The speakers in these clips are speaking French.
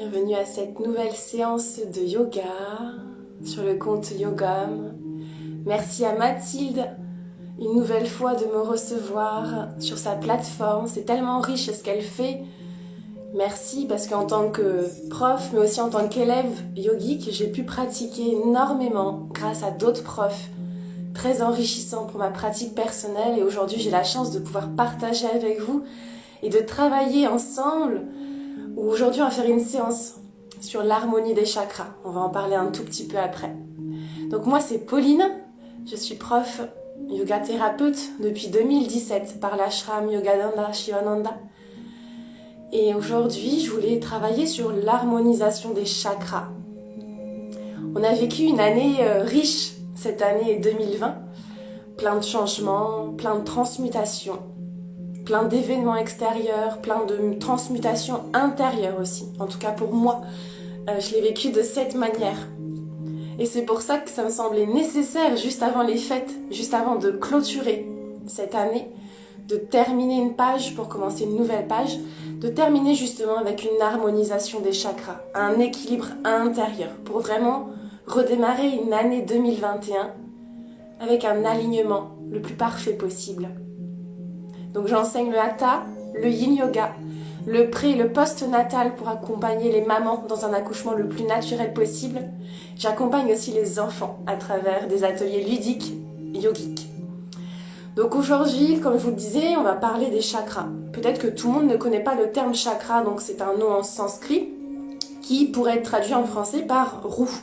Bienvenue à cette nouvelle séance de yoga sur le compte Yogam. Merci à Mathilde une nouvelle fois de me recevoir sur sa plateforme. C'est tellement riche ce qu'elle fait. Merci parce qu'en tant que prof, mais aussi en tant qu'élève yogique, j'ai pu pratiquer énormément grâce à d'autres profs. Très enrichissant pour ma pratique personnelle et aujourd'hui j'ai la chance de pouvoir partager avec vous et de travailler ensemble. Aujourd'hui on va faire une séance sur l'harmonie des chakras. On va en parler un tout petit peu après. Donc moi c'est Pauline, je suis prof yoga thérapeute depuis 2017 par l'ashram Yogananda Shivananda. Et aujourd'hui je voulais travailler sur l'harmonisation des chakras. On a vécu une année riche cette année 2020, plein de changements, plein de transmutations, plein d'événements extérieurs, plein de transmutations intérieures aussi. En tout cas pour moi, je l'ai vécu de cette manière. Et c'est pour ça que ça me semblait nécessaire, juste avant les fêtes, juste avant de clôturer cette année, de terminer une page pour commencer une nouvelle page, de terminer justement avec une harmonisation des chakras, un équilibre intérieur, pour vraiment redémarrer une année 2021 avec un alignement le plus parfait possible. Donc j'enseigne le Hatha, le Yin Yoga, le pré et le post-natal pour accompagner les mamans dans un accouchement le plus naturel possible. J'accompagne aussi les enfants à travers des ateliers ludiques, yogiques. Donc aujourd'hui, comme je vous le disais, on va parler des chakras. Peut-être que tout le monde ne connaît pas le terme chakra, donc c'est un nom en sanskrit qui pourrait être traduit en français par roue.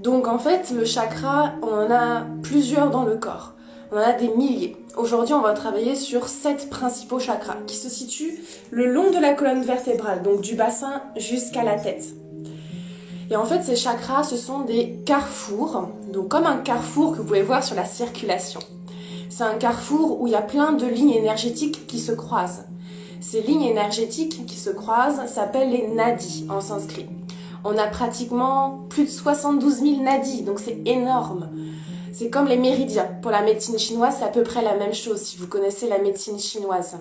Donc en fait, le chakra, on en a plusieurs dans le corps. On en a des milliers. Aujourd'hui, on va travailler sur 7 principaux chakras qui se situent le long de la colonne vertébrale, donc du bassin jusqu'à la tête. Et en fait, ces chakras, ce sont des carrefours, donc comme un carrefour que vous pouvez voir sur la circulation. C'est un carrefour où il y a plein de lignes énergétiques qui se croisent. Ces lignes énergétiques qui se croisent s'appellent les nadis en sanskrit. On a pratiquement plus de 72 000 nadis, donc c'est énorme. C'est comme les méridiens. Pour la médecine chinoise, c'est à peu près la même chose, si vous connaissez la médecine chinoise.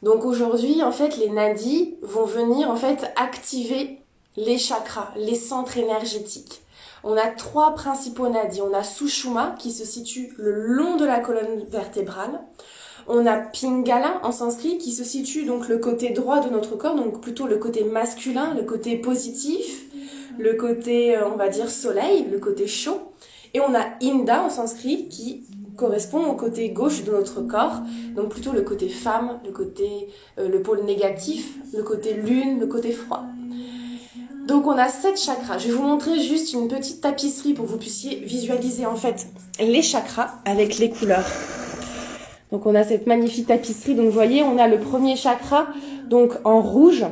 Donc aujourd'hui, en fait, les nadis vont venir en fait activer les chakras, les centres énergétiques. On a 3 principaux nadis. On a Sushumna, qui se situe le long de la colonne vertébrale. On a Pingala en sanskrit qui se situe donc le côté droit de notre corps, donc plutôt le côté masculin, le côté positif, le côté, on va dire, soleil, le côté chaud. Et on a Inda en sanskrit qui correspond au côté gauche de notre corps, donc plutôt le côté femme, le pôle négatif, le côté lune, le côté froid. Donc on a 7 chakras. Je vais vous montrer juste une petite tapisserie pour que vous puissiez visualiser en fait les chakras avec les couleurs. Donc on a cette magnifique tapisserie, donc vous voyez, on a le premier chakra, donc en rouge,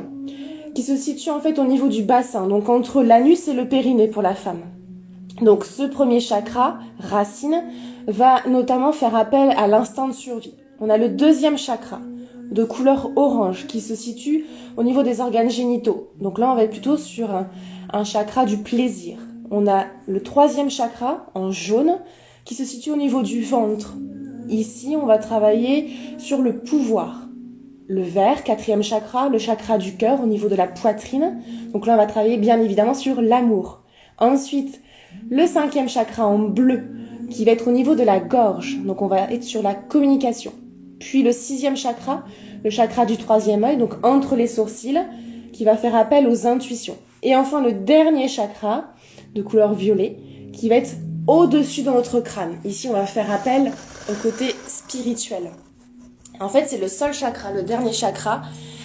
qui se situe en fait au niveau du bassin, donc entre l'anus et le périnée pour la femme. Donc ce premier chakra, racine, va notamment faire appel à l'instinct de survie. On a le deuxième chakra, de couleur orange, qui se situe au niveau des organes génitaux. Donc là on va être plutôt sur un chakra du plaisir. On a le troisième chakra, en jaune, qui se situe au niveau du ventre. Ici, on va travailler sur le pouvoir. Le vert, 4e chakra, le chakra du cœur au niveau de la poitrine. Donc là, on va travailler bien évidemment sur l'amour. Ensuite, le 5e chakra en bleu, qui va être au niveau de la gorge. Donc on va être sur la communication. Puis le 6e chakra, le chakra du 3e œil, donc entre les sourcils, qui va faire appel aux intuitions. Et enfin, le dernier chakra, de couleur violet, qui va être au-dessus de notre crâne. Ici, on va faire appel au côté spirituel. En fait, c'est le seul chakra, le dernier chakra,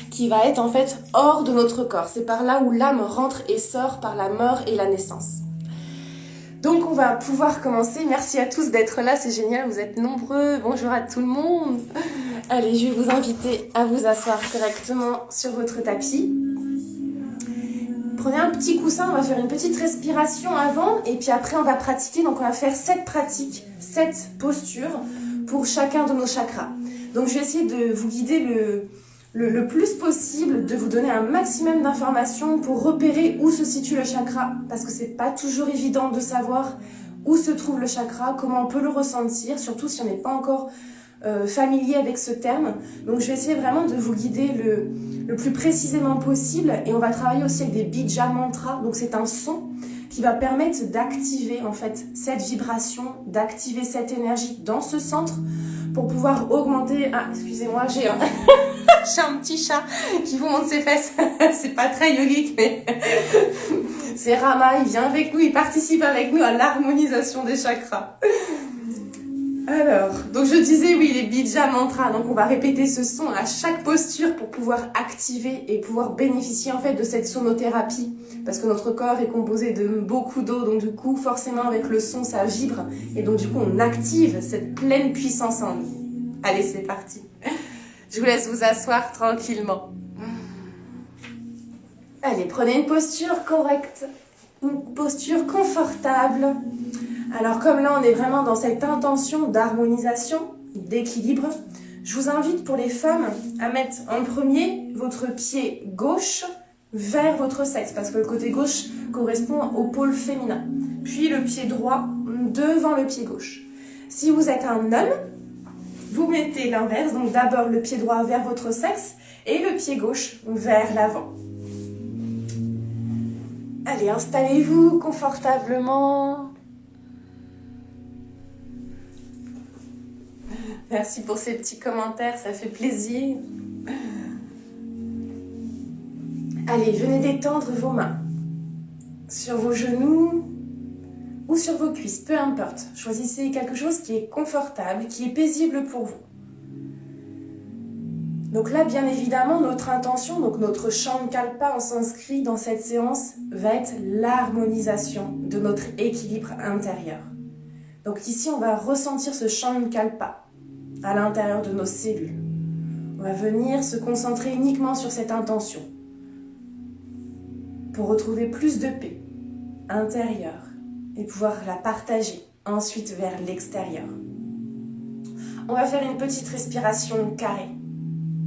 qui va être en fait hors de notre corps. C'est par là où l'âme rentre et sort par la mort et la naissance. Donc, on va pouvoir commencer. Merci à tous d'être là, c'est génial, vous êtes nombreux. Bonjour à tout le monde. Allez, je vais vous inviter à vous asseoir correctement sur votre tapis. Prenez un petit coussin, on va faire une petite respiration avant et puis après on va pratiquer. Donc on va faire 7 pratiques, 7 postures pour chacun de nos chakras. Donc je vais essayer de vous guider le plus possible, de vous donner un maximum d'informations pour repérer où se situe le chakra. Parce que c'est pas toujours évident de savoir où se trouve le chakra, comment on peut le ressentir, surtout si on n'est pas encore familier avec ce terme. Donc je vais essayer vraiment de vous guider le plus précisément possible. Et on va travailler aussi avec des bija mantras. Donc c'est un son qui va permettre d'activer en fait cette vibration, d'activer cette énergie dans ce centre pour pouvoir augmenter... Ah, excusez-moi, j'ai un... j'ai un petit chat qui vous montre ses fesses. C'est pas très yogique, mais c'est Rama, il vient avec nous, il participe avec nous à l'harmonisation des chakras. Alors, donc je disais oui, les bija mantras, donc on va répéter ce son à chaque posture pour pouvoir activer et pouvoir bénéficier en fait de cette sonothérapie, parce que notre corps est composé de beaucoup d'eau, donc du coup forcément avec le son ça vibre, et donc du coup on active cette pleine puissance en nous. Allez, c'est parti. Je vous laisse vous asseoir tranquillement. Allez, prenez une posture correcte, une posture confortable. Alors comme là on est vraiment dans cette intention d'harmonisation, d'équilibre, je vous invite pour les femmes à mettre en premier votre pied gauche vers votre sexe, parce que le côté gauche correspond au pôle féminin. Puis le pied droit devant le pied gauche. Si vous êtes un homme, vous mettez l'inverse, donc d'abord le pied droit vers votre sexe et le pied gauche vers l'avant. Allez, installez-vous confortablement. Merci pour ces petits commentaires, ça fait plaisir. Allez, venez détendre vos mains sur vos genoux ou sur vos cuisses, peu importe. Choisissez quelque chose qui est confortable, qui est paisible pour vous. Donc là, bien évidemment, notre intention, donc notre Shankalpa en sanskrit dans cette séance, va être l'harmonisation de notre équilibre intérieur. Donc ici, on va ressentir ce Shankalpa à l'intérieur de nos cellules. On va venir se concentrer uniquement sur cette intention pour retrouver plus de paix intérieure et pouvoir la partager ensuite vers l'extérieur. On va faire une petite respiration carrée,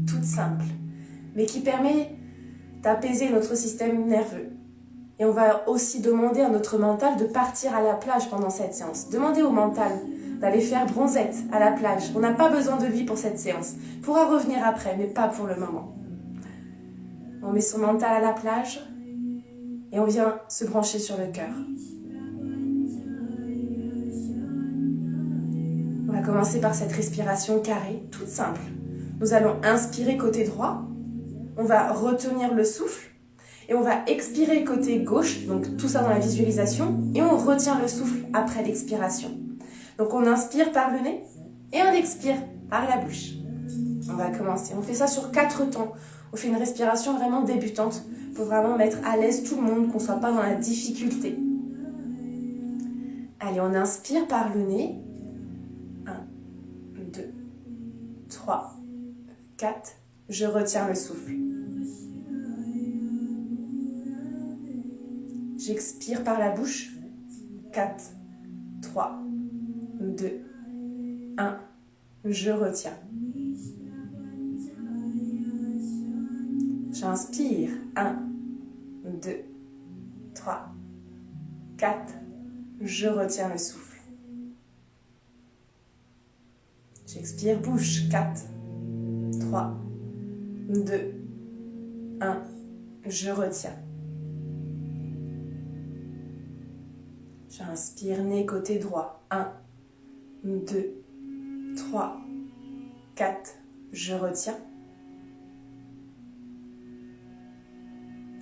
toute simple, mais qui permet d'apaiser notre système nerveux. Et on va aussi demander à notre mental de partir à la plage pendant cette séance. Demandez au mental d'aller faire bronzette à la plage. On n'a pas besoin de lui pour cette séance. Il pourra revenir après, mais pas pour le moment. On met son mental à la plage et on vient se brancher sur le cœur. On va commencer par cette respiration carrée, toute simple. Nous allons inspirer côté droit, on va retenir le souffle et on va expirer côté gauche, donc tout ça dans la visualisation, et on retient le souffle après l'expiration. Donc on inspire par le nez et on expire par la bouche. On va commencer, on fait ça sur 4 temps. On fait une respiration vraiment débutante pour vraiment mettre à l'aise tout le monde, qu'on ne soit pas dans la difficulté. Allez, on inspire par le nez. 1, 2, 3, 4. Je retiens le souffle. J'expire par la bouche. 4, 3, 2, 1. Je retiens. J'inspire. 1, 2, 3, 4. Je retiens le souffle. J'expire, bouche. 4, 3, 2, 1. Je retiens. J'inspire, nez côté droit. 1, 2, 3, 4. Je retiens.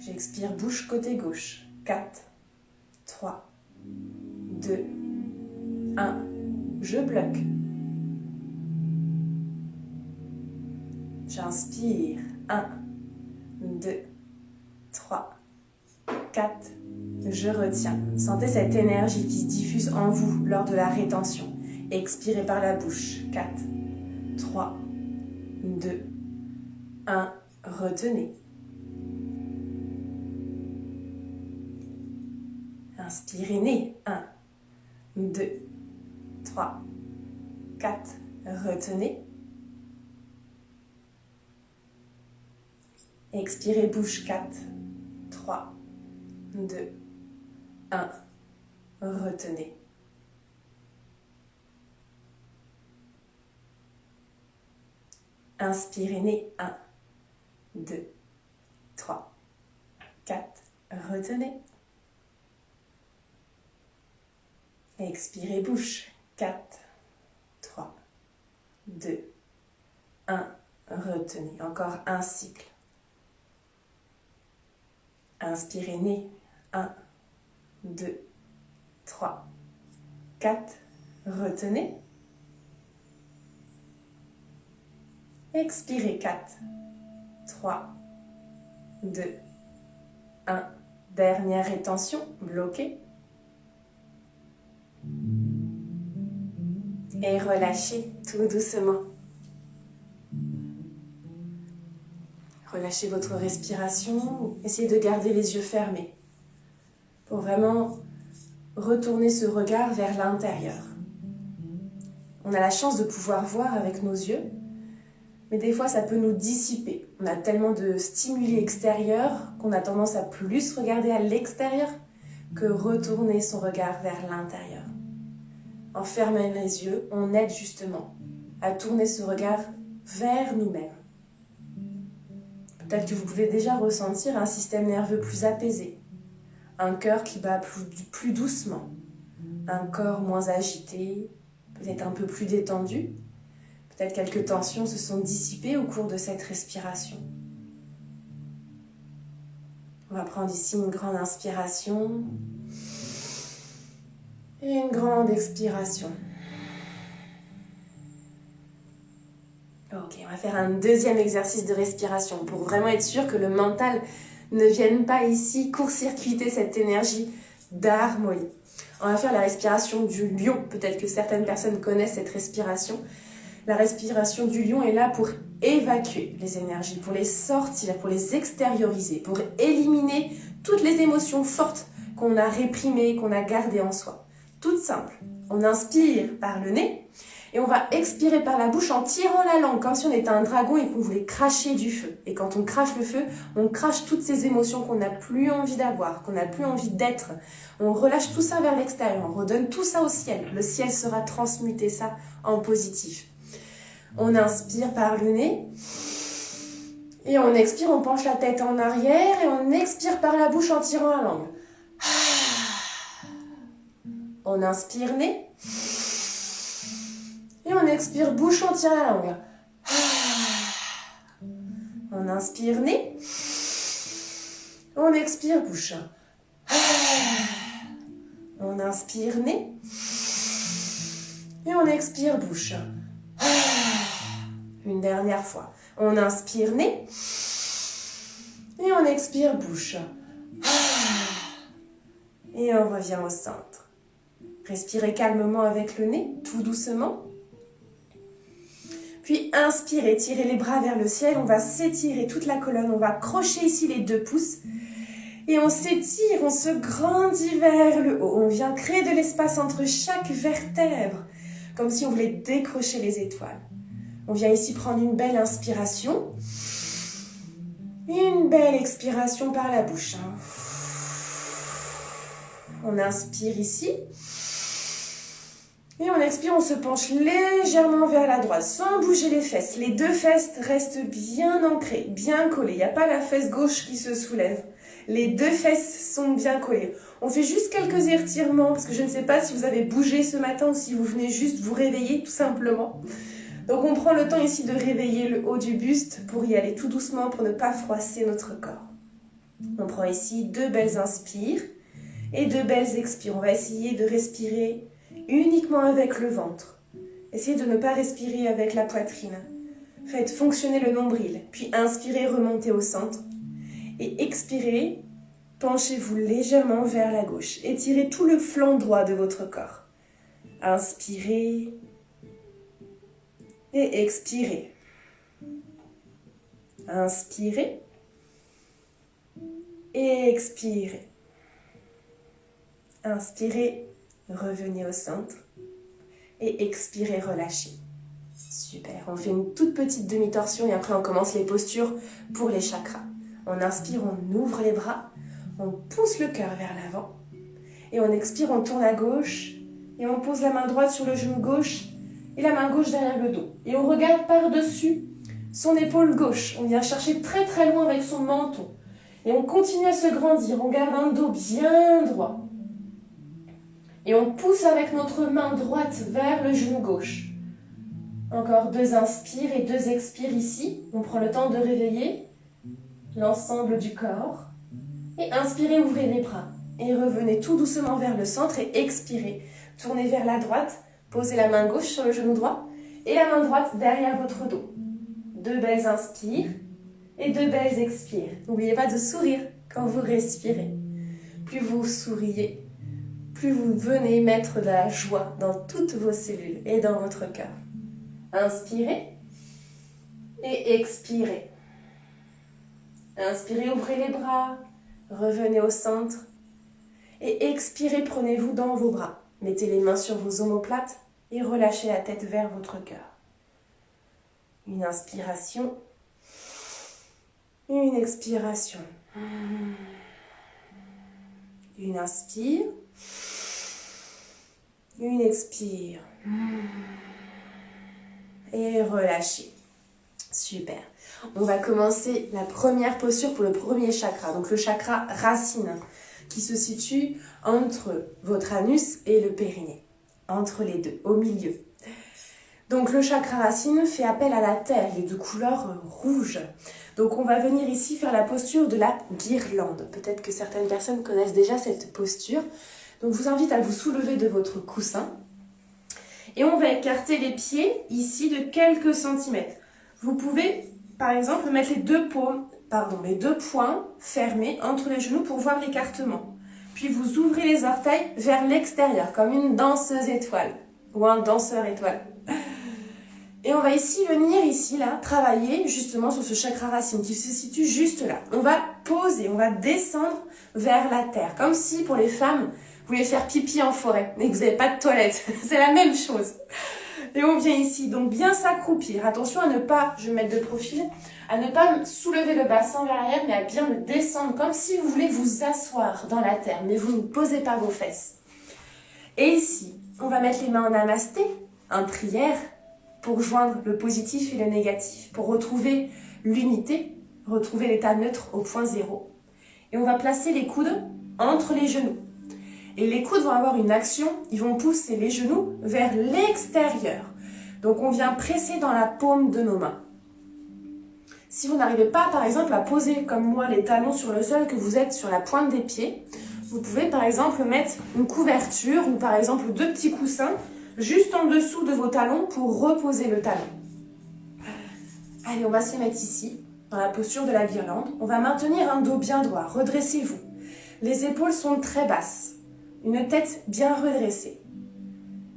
J'expire, bouche côté gauche. 4, 3, 2, 1. Je bloque. J'inspire. 1, 2, 3, 4. Je retiens. Sentez cette énergie qui se diffuse en vous lors de la rétention. Expirez par la bouche. 4, 3, 2, 1. Retenez. Inspirez, nez. 1, 2, 3, 4. Retenez. Expirez, bouche. 4, 3, 2, 1. Retenez. Inspirez, nez. 1, 2, 3, 4. Retenez. Expirez, bouche. 4, 3, 2, 1. Retenez. Encore un cycle. Inspirez, nez. 1, 2, 3, 4. Retenez. Expirez, 4, 3, 2, 1. Dernière rétention, bloquée. Et relâchez tout doucement. Relâchez votre respiration. Essayez de garder les yeux fermés pour vraiment retourner ce regard vers l'intérieur. On a la chance de pouvoir voir avec nos yeux, mais des fois ça peut nous dissiper. On a tellement de stimuli extérieurs qu'on a tendance à plus regarder à l'extérieur que retourner son regard vers l'intérieur. En fermant les yeux, on aide justement à tourner ce regard vers nous-mêmes. Peut-être que vous pouvez déjà ressentir un système nerveux plus apaisé, un cœur qui bat plus doucement, un corps moins agité, peut-être un peu plus détendu. Peut-être quelques tensions se sont dissipées au cours de cette respiration. On va prendre ici une grande inspiration et une grande expiration. Ok, on va faire un deuxième exercice de respiration pour vraiment être sûr que le mental ne vienne pas ici court-circuiter cette énergie d'harmonie. On va faire la respiration du lion. Peut-être que certaines personnes connaissent cette respiration. La respiration du lion est là pour évacuer les énergies, pour les sortir, pour les extérioriser, pour éliminer toutes les émotions fortes qu'on a réprimées, qu'on a gardées en soi. Toute simple. On inspire par le nez et on va expirer par la bouche en tirant la langue, comme si on était un dragon et qu'on voulait cracher du feu. Et quand on crache le feu, on crache toutes ces émotions qu'on n'a plus envie d'avoir, qu'on n'a plus envie d'être. On relâche tout ça vers l'extérieur, on redonne tout ça au ciel. Le ciel sera transmuté ça en positif. On inspire par le nez et on expire, on penche la tête en arrière et on expire par la bouche en tirant la langue. On inspire nez et on expire bouche en tirant la langue. On inspire nez, on expire bouche. On inspire nez et on expire bouche. Une dernière fois. On inspire nez et on expire bouche. Et on revient au centre. Respirez calmement avec le nez, tout doucement. Puis inspirez, tirez les bras vers le ciel. On va s'étirer toute la colonne. On va crocher ici les 2 pouces. Et on s'étire, on se grandit vers le haut. On vient créer de l'espace entre chaque vertèbre, comme si on voulait décrocher les étoiles. On vient ici prendre une belle inspiration et une belle expiration par la bouche. On inspire ici et on expire, on se penche légèrement vers la droite sans bouger les fesses. Les 2 fesses restent bien ancrées, bien collées. Il n'y a pas la fesse gauche qui se soulève. Les 2 fesses sont bien collées. On fait juste quelques étirements parce que je ne sais pas si vous avez bougé ce matin ou si vous venez juste vous réveiller tout simplement. Donc on prend le temps ici de réveiller le haut du buste pour y aller tout doucement pour ne pas froisser notre corps. On prend ici 2 belles inspires et 2 belles expires. On va essayer de respirer uniquement avec le ventre. Essayez de ne pas respirer avec la poitrine. Faites fonctionner le nombril, puis inspirez, remontez au centre. Et expirez, penchez-vous légèrement vers la gauche. Étirez tout le flanc droit de votre corps. Inspirez et expirez. Inspirez et expirez. Inspirez, revenez au centre et expirez, relâchez. Super, on fait une toute petite demi-torsion et après on commence les postures pour les chakras. On inspire, on ouvre les bras, on pousse le cœur vers l'avant et on expire, on tourne à gauche et on pose la main droite sur le genou gauche et la main gauche derrière le dos. Et on regarde par-dessus son épaule gauche. On vient chercher très très loin avec son menton. Et on continue à se grandir. On garde un dos bien droit. Et on pousse avec notre main droite vers le genou gauche. Encore 2 inspires et 2 expires ici. On prend le temps de réveiller l'ensemble du corps. Et inspirez, ouvrez les bras. Et revenez tout doucement vers le centre et expirez. Tournez vers la droite. Posez la main gauche sur le genou droit. Et la main droite derrière votre dos. 2 belles inspires et 2 belles expires. N'oubliez pas de sourire quand vous respirez. Plus vous souriez, plus vous venez mettre de la joie dans toutes vos cellules et dans votre cœur. Inspirez et expirez. Inspirez, ouvrez les bras, revenez au centre. Et expirez, prenez-vous dans vos bras. Mettez les mains sur vos omoplates et relâchez la tête vers votre cœur. Une inspiration, une expiration. Une inspire, une expire. Et relâchez. Super. On va commencer la première posture pour le premier chakra, donc le chakra racine, qui se situe entre votre anus et le périnée, entre les deux, au milieu. Donc le chakra racine fait appel à la terre, il est de couleur rouge. Donc on va venir ici faire la posture de la guirlande. Peut-être que certaines personnes connaissent déjà cette posture. Donc je vous invite à vous soulever de votre coussin. Et on va écarter les pieds ici de quelques centimètres. Vous pouvez par exemple mettre les deux poings fermés entre les genoux pour voir l'écartement. Puis vous ouvrez les orteils vers l'extérieur comme une danseuse étoile ou un danseur étoile. Et on va venir travailler justement sur ce chakra racine qui se situe juste là. On va poser, on va descendre vers la terre. Comme si pour les femmes, vous voulez faire pipi en forêt et que vous n'avez pas de toilette. C'est la même chose. Et on vient ici, donc bien s'accroupir. Attention à ne pas, je vais me mettre de profil, à ne pas soulever le bassin vers l'arrière, mais à bien le descendre comme si vous voulez vous asseoir dans la terre, mais vous ne posez pas vos fesses. Et ici, on va mettre les mains en namasté, en prière, pour joindre le positif et le négatif, pour retrouver l'unité, retrouver l'état neutre au point zéro. Et on va placer les coudes entre les genoux. Et les coudes vont avoir une action, ils vont pousser les genoux vers l'extérieur. Donc on vient presser dans la paume de nos mains. Si vous n'arrivez pas, par exemple, à poser comme moi les talons sur le sol, que vous êtes sur la pointe des pieds, vous pouvez par exemple mettre une couverture ou par exemple 2 petits coussins juste en dessous de vos talons pour reposer le talon. Allez, on va se mettre ici, dans la posture de la guirlande. On va maintenir un dos bien droit. Redressez-vous. Les épaules sont très basses. Une tête bien redressée.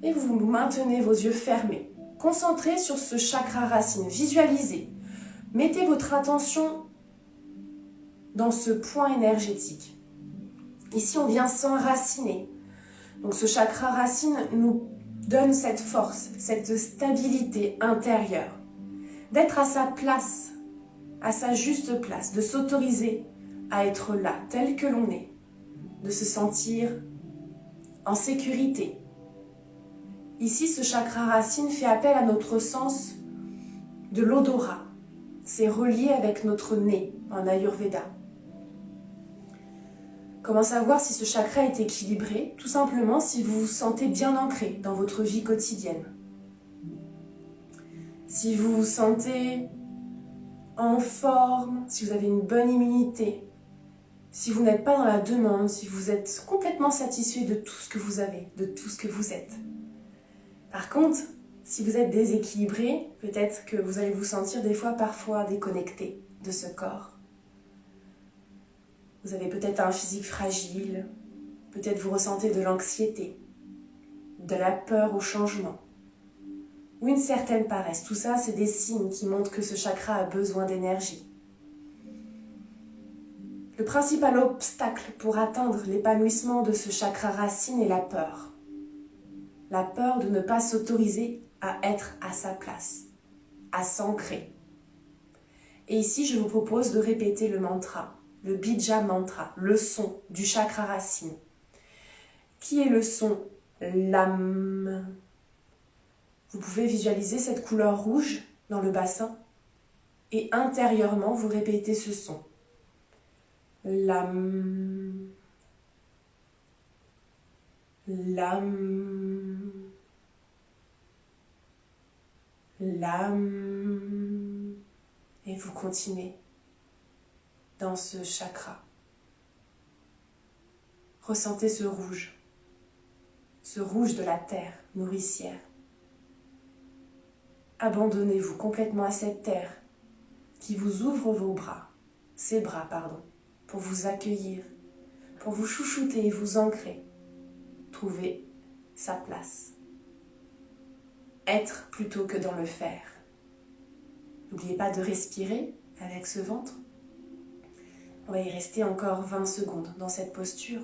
Et vous maintenez vos yeux fermés. Concentrez sur ce chakra racine. Visualisez. Mettez votre attention dans ce point énergétique. Ici, on vient s'enraciner. Donc ce chakra racine nous donne cette force, cette stabilité intérieure, d'être à sa place, à sa juste place, de s'autoriser à être là, tel que l'on est, de se sentir en sécurité. Ici, ce chakra racine fait appel à notre sens de l'odorat. C'est relié avec notre nez en Ayurveda. Comment savoir si ce chakra est équilibré? Tout simplement si vous vous sentez bien ancré dans votre vie quotidienne. Si vous vous sentez en forme, si vous avez une bonne immunité, si vous n'êtes pas dans la demande, si vous êtes complètement satisfait de tout ce que vous avez, de tout ce que vous êtes. Par contre, si vous êtes déséquilibré, peut-être que vous allez vous sentir parfois déconnecté de ce corps. Vous avez peut-être un physique fragile, peut-être vous ressentez de l'anxiété, de la peur au changement, ou une certaine paresse. Tout ça, c'est des signes qui montrent que ce chakra a besoin d'énergie. Le principal obstacle pour atteindre l'épanouissement de ce chakra racine est la peur. La peur de ne pas s'autoriser à être à sa place, à s'ancrer. Et ici, je vous propose de répéter le mantra. Le bija mantra, le son du chakra racine. Qui est le son Lam. Vous pouvez visualiser cette couleur rouge dans le bassin. Et intérieurement, vous répétez ce son. Lam. Lam. Lam. Et vous continuez dans ce chakra. Ressentez ce rouge de la terre nourricière. Abandonnez-vous complètement à cette terre qui vous ouvre ses bras, pour vous accueillir, pour vous chouchouter et vous ancrer. Trouvez sa place. Être plutôt que dans le faire. N'oubliez pas de respirer avec ce ventre. On va y rester encore 20 secondes dans cette posture.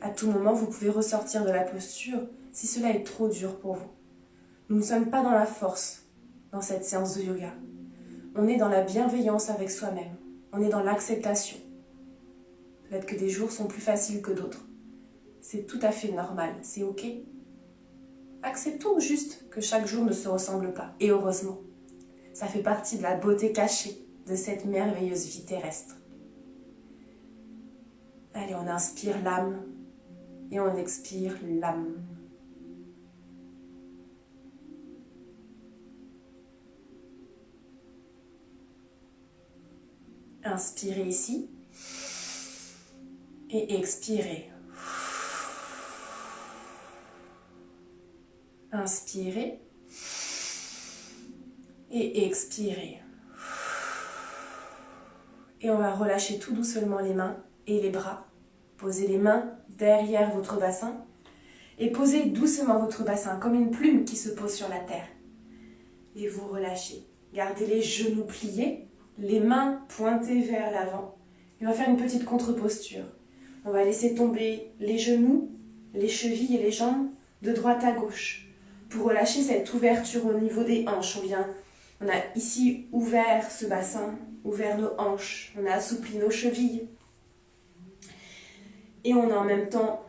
À tout moment, vous pouvez ressortir de la posture si cela est trop dur pour vous. Nous ne sommes pas dans la force dans cette séance de yoga. On est dans la bienveillance avec soi-même. On est dans l'acceptation. Peut-être que des jours sont plus faciles que d'autres. C'est tout à fait normal, c'est ok. Acceptons juste que chaque jour ne se ressemble pas. Et heureusement, ça fait partie de la beauté cachée de cette merveilleuse vie terrestre. Allez, on inspire l'âme et on expire l'âme. Inspirez ici et expirez. Inspirez et expirez. Et on va relâcher tout doucement les mains et les bras. Posez les mains derrière votre bassin et posez doucement votre bassin comme une plume qui se pose sur la terre. Et vous relâchez. Gardez les genoux pliés, les mains pointées vers l'avant. Et on va faire une petite contre-posture. On va laisser tomber les genoux, les chevilles et les jambes de droite à gauche. Pour relâcher cette ouverture au niveau des hanches, on a ici ouvert ce bassin, ouvert nos hanches, on a assoupli nos chevilles. Et on a en même temps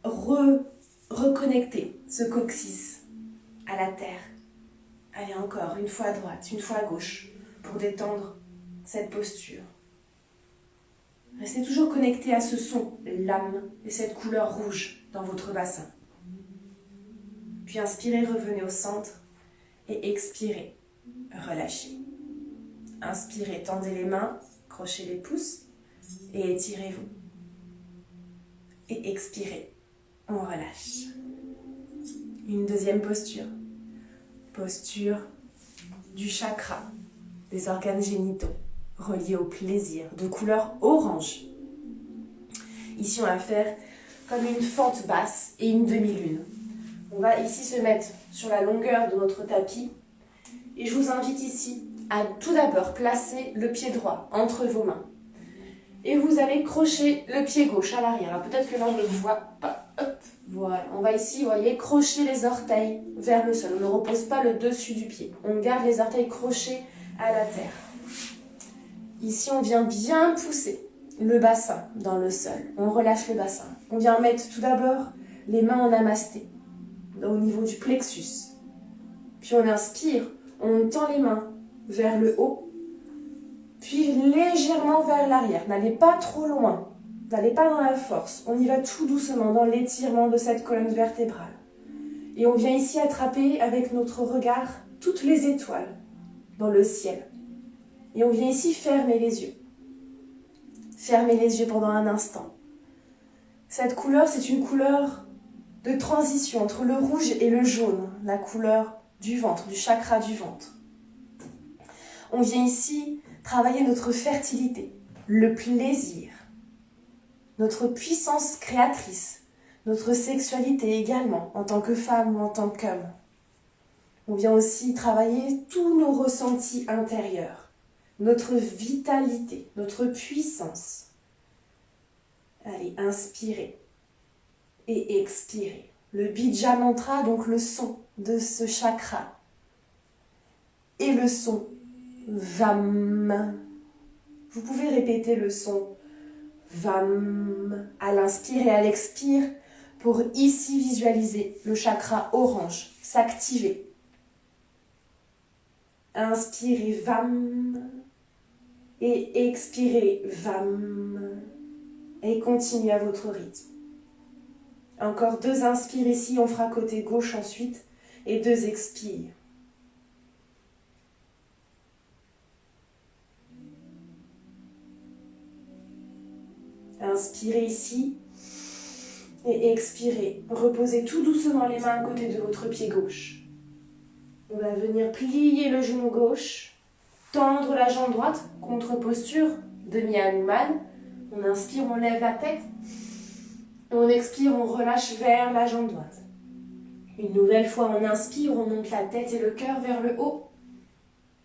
reconnecté ce coccyx à la terre. Allez, encore, une fois à droite, une fois à gauche, pour détendre cette posture. Restez toujours connecté à ce son, l'âme, et cette couleur rouge dans votre bassin. Puis inspirez, revenez au centre, et expirez, relâchez. Inspirez, tendez les mains, crochez les pouces, et étirez-vous. Et expirez, on relâche. Une deuxième posture. Posture du chakra, des organes génitaux, reliés au plaisir, de couleur orange. Ici, on va faire comme une fente basse et une demi-lune. On va ici se mettre sur la longueur de notre tapis. Et je vous invite ici à tout d'abord placer le pied droit entre vos mains. Et vous allez crocher le pied gauche à l'arrière. Alors peut-être que là, on ne le voit pas. Hop, voilà. On va ici, vous voyez, crocher les orteils vers le sol. On ne repose pas le dessus du pied. On garde les orteils crochés à la terre. Ici, on vient bien pousser le bassin dans le sol. On relâche le bassin. On vient mettre tout d'abord les mains en namasté, au niveau du plexus. Puis on inspire, on tend les mains vers le haut. Puis légèrement vers l'arrière. N'allez pas trop loin. N'allez pas dans la force. On y va tout doucement dans l'étirement de cette colonne vertébrale. Et on vient ici attraper avec notre regard toutes les étoiles dans le ciel. Et on vient ici fermer les yeux. Fermer les yeux pendant un instant. Cette couleur, c'est une couleur de transition entre le rouge et le jaune. La couleur du ventre, du chakra du ventre. On vient ici travailler notre fertilité, le plaisir, notre puissance créatrice, notre sexualité également, en tant que femme ou en tant qu'homme. On vient aussi travailler tous nos ressentis intérieurs, notre vitalité, notre puissance. Allez, inspirez et expirez. Le bija mantra, donc le son de ce chakra, et le son Vam. Vous pouvez répéter le son Vam à l'inspire et à l'expire pour ici visualiser le chakra orange s'activer. Inspirez VAM. Et expirez VAM. Et continuez à votre rythme. Encore 2 inspires ici, on fera côté gauche ensuite. Et 2 expires. Inspirez ici et expirez. Reposez tout doucement les mains à côté de votre pied gauche. On va venir plier le genou gauche, tendre la jambe droite, contre-posture, demi-hanuman. On inspire, on lève la tête. Et on expire, on relâche vers la jambe droite. Une nouvelle fois, on inspire, on monte la tête et le cœur vers le haut.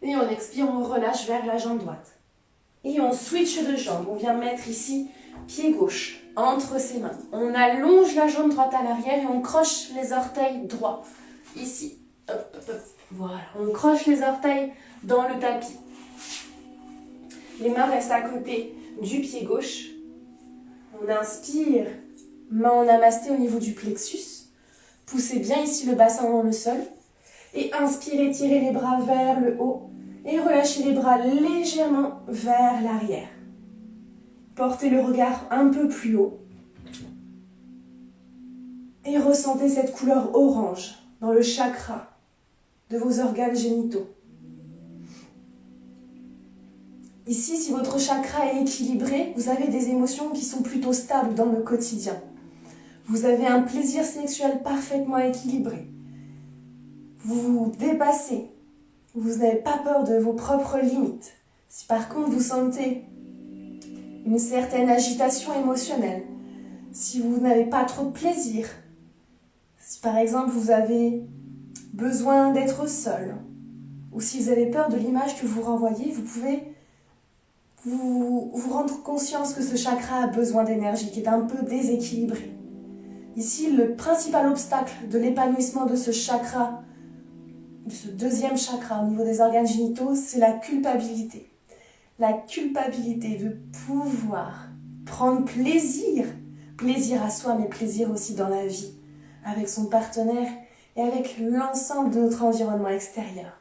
Et on expire, on relâche vers la jambe droite. Et on switch de jambe. On vient mettre ici pied gauche entre ses mains. On allonge la jambe droite à l'arrière et on croche les orteils droits. Ici. Hop, hop, hop. Voilà. On croche les orteils dans le tapis. Les mains restent à côté du pied gauche. On inspire. Main en namasté au niveau du plexus. Poussez bien ici le bassin dans le sol. Et inspirez, tirez les bras vers le haut. Et relâchez les bras légèrement vers l'arrière. Portez le regard un peu plus haut. Et ressentez cette couleur orange dans le chakra de vos organes génitaux. Ici, si votre chakra est équilibré, vous avez des émotions qui sont plutôt stables dans le quotidien. Vous avez un plaisir sexuel parfaitement équilibré. Vous vous dépassez. Vous n'avez pas peur de vos propres limites. Si par contre vous sentez une certaine agitation émotionnelle, si vous n'avez pas trop de plaisir, si par exemple vous avez besoin d'être seul, ou si vous avez peur de l'image que vous renvoyez, vous pouvez vous rendre conscience que ce chakra a besoin d'énergie, qui est un peu déséquilibré. Ici, le principal obstacle de l'épanouissement de ce chakra, de ce deuxième chakra au niveau des organes génitaux, c'est la culpabilité. La culpabilité de pouvoir prendre plaisir à soi, mais plaisir aussi dans la vie, avec son partenaire et avec l'ensemble de notre environnement extérieur.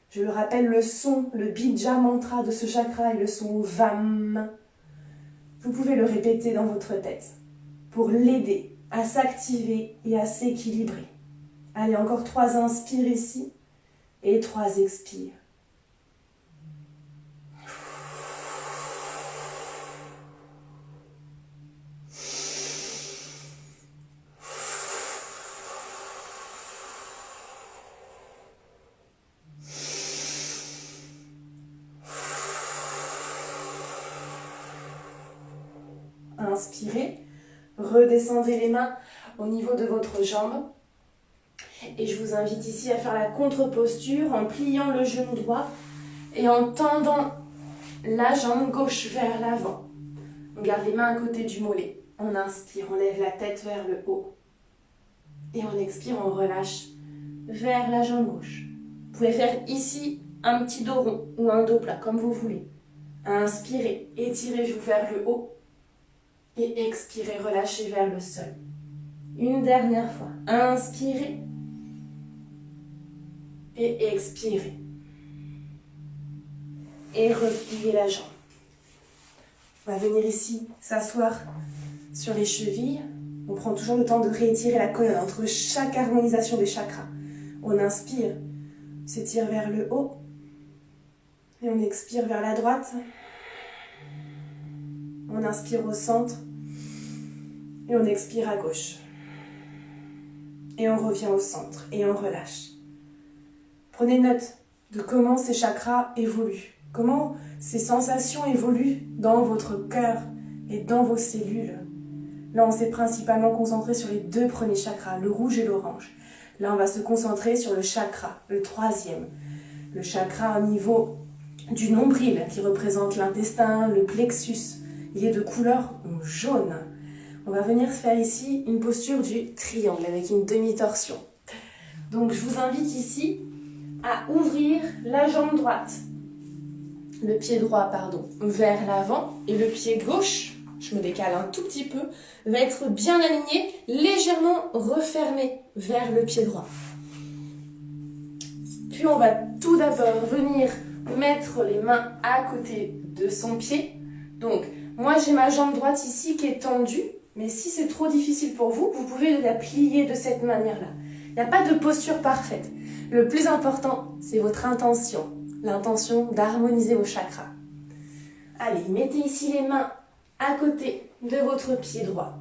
Je le rappelle, le son, le bija mantra de ce chakra est le son VAM. Vous pouvez le répéter dans votre tête pour l'aider à s'activer et à s'équilibrer. Allez, encore 3 inspires ici et 3 expires. Inspirez, redescendez les mains au niveau de votre jambe. Et je vous invite ici à faire la contre-posture en pliant le genou droit et en tendant la jambe gauche vers l'avant. On garde les mains à côté du mollet. On inspire, on lève la tête vers le haut. Et on expire, on relâche vers la jambe gauche. Vous pouvez faire ici un petit dos rond ou un dos plat, comme vous voulez. Inspirez, étirez-vous vers le haut. Et expirez, relâchez vers le sol. Une dernière fois. Inspirez. Et expirez. Et repliez la jambe. On va venir ici s'asseoir sur les chevilles. On prend toujours le temps de réétirer la colonne entre chaque harmonisation des chakras. On inspire, on s'étire vers le haut. Et on expire vers la droite. On inspire au centre. Et on expire à gauche. Et on revient au centre. Et on relâche. Prenez note de comment ces chakras évoluent. Comment ces sensations évoluent dans votre cœur et dans vos cellules. Là, on s'est principalement concentré sur les 2 premiers chakras, le rouge et l'orange. Là, on va se concentrer sur le chakra, le 3e. Le chakra au niveau du nombril, qui représente l'intestin, le plexus. Il est de couleur jaune. On va venir faire ici une posture du triangle avec une demi-torsion. Donc, je vous invite ici à ouvrir la jambe droite. Le pied droit, vers l'avant. Et le pied gauche, je me décale un tout petit peu, va être bien aligné, légèrement refermé vers le pied droit. Puis on va tout d'abord venir mettre les mains à côté de son pied. Donc, moi j'ai ma jambe droite ici qui est tendue, mais si c'est trop difficile pour vous, vous pouvez la plier de cette manière-là. Il n'y a pas de posture parfaite. Le plus important, c'est votre intention. L'intention d'harmoniser vos chakras. Allez, mettez ici les mains à côté de votre pied droit.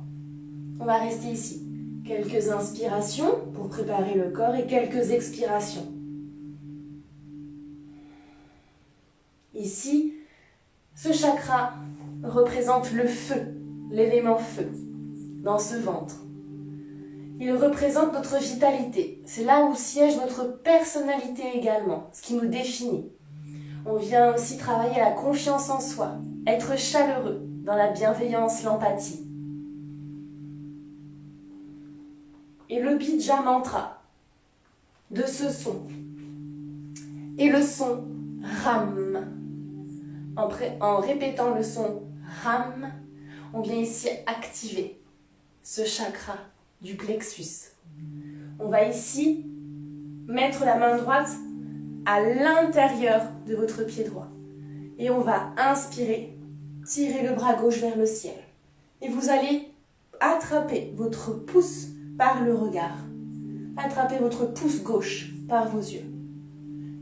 On va rester ici. Quelques inspirations pour préparer le corps et quelques expirations. Ici, ce chakra représente le feu, l'élément feu, dans ce ventre. Il représente notre vitalité. C'est là où siège notre personnalité également, ce qui nous définit. On vient aussi travailler la confiance en soi, être chaleureux dans la bienveillance, l'empathie. Et le Bija Mantra de ce son est le son Ram. En répétant le son Ram, on vient ici activer ce chakra du plexus. On va ici mettre la main droite à l'intérieur de votre pied droit. Et on va inspirer, tirer le bras gauche vers le ciel. Et vous allez attraper votre pouce par le regard. Attrapez votre pouce gauche par vos yeux.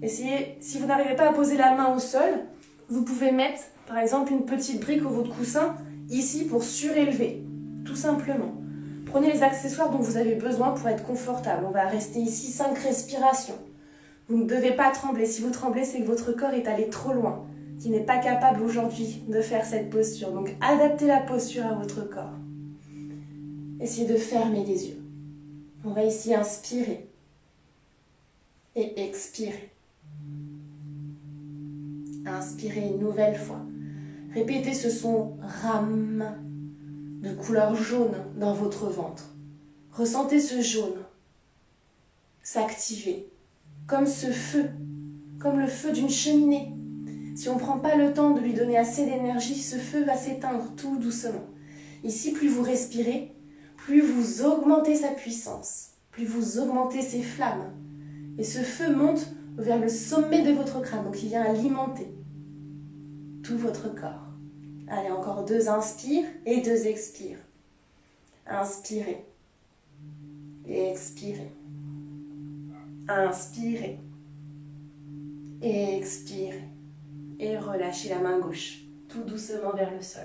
Essayez, si vous n'arrivez pas à poser la main au sol, vous pouvez mettre par exemple une petite brique ou votre coussin ici pour surélever, tout simplement. Prenez les accessoires dont vous avez besoin pour être confortable. On va rester ici 5 respirations. Vous ne devez pas trembler. Si vous tremblez, c'est que votre corps est allé trop loin, qu'il n'est pas capable aujourd'hui de faire cette posture. Donc adaptez la posture à votre corps. Essayez de fermer les yeux. On va ici inspirer et expirer. Inspirez une nouvelle fois. Répétez ce son Ram de couleur jaune dans votre ventre. Ressentez ce jaune s'activer comme ce feu, comme le feu d'une cheminée. Si on ne prend pas le temps de lui donner assez d'énergie, ce feu va s'éteindre tout doucement. Ici, plus vous respirez, plus vous augmentez sa puissance, plus vous augmentez ses flammes. Et ce feu monte vers le sommet de votre crâne, donc il vient alimenter tout votre corps. Allez, encore 2 inspires et 2 expires. Inspirez et expirez. Inspirez et expirez. Et relâchez la main gauche, tout doucement vers le sol.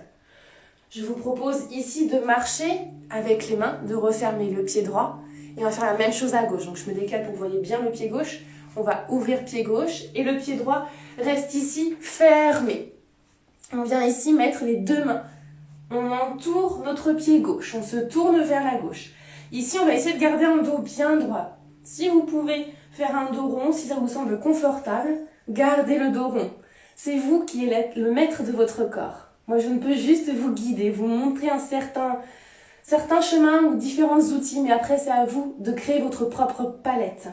Je vous propose ici de marcher avec les mains, de refermer le pied droit. Et on va faire la même chose à gauche. Donc je me décale pour que vous voyez bien le pied gauche. On va ouvrir pied gauche et le pied droit reste ici fermé. On vient ici mettre les 2 mains. On entoure notre pied gauche. On se tourne vers la gauche. Ici, on va essayer de garder un dos bien droit. Si vous pouvez faire un dos rond, si ça vous semble confortable, gardez le dos rond. C'est vous qui êtes le maître de votre corps. Moi, je ne peux juste vous guider, vous montrer un certain chemin ou différents outils, mais après, c'est à vous de créer votre propre palette.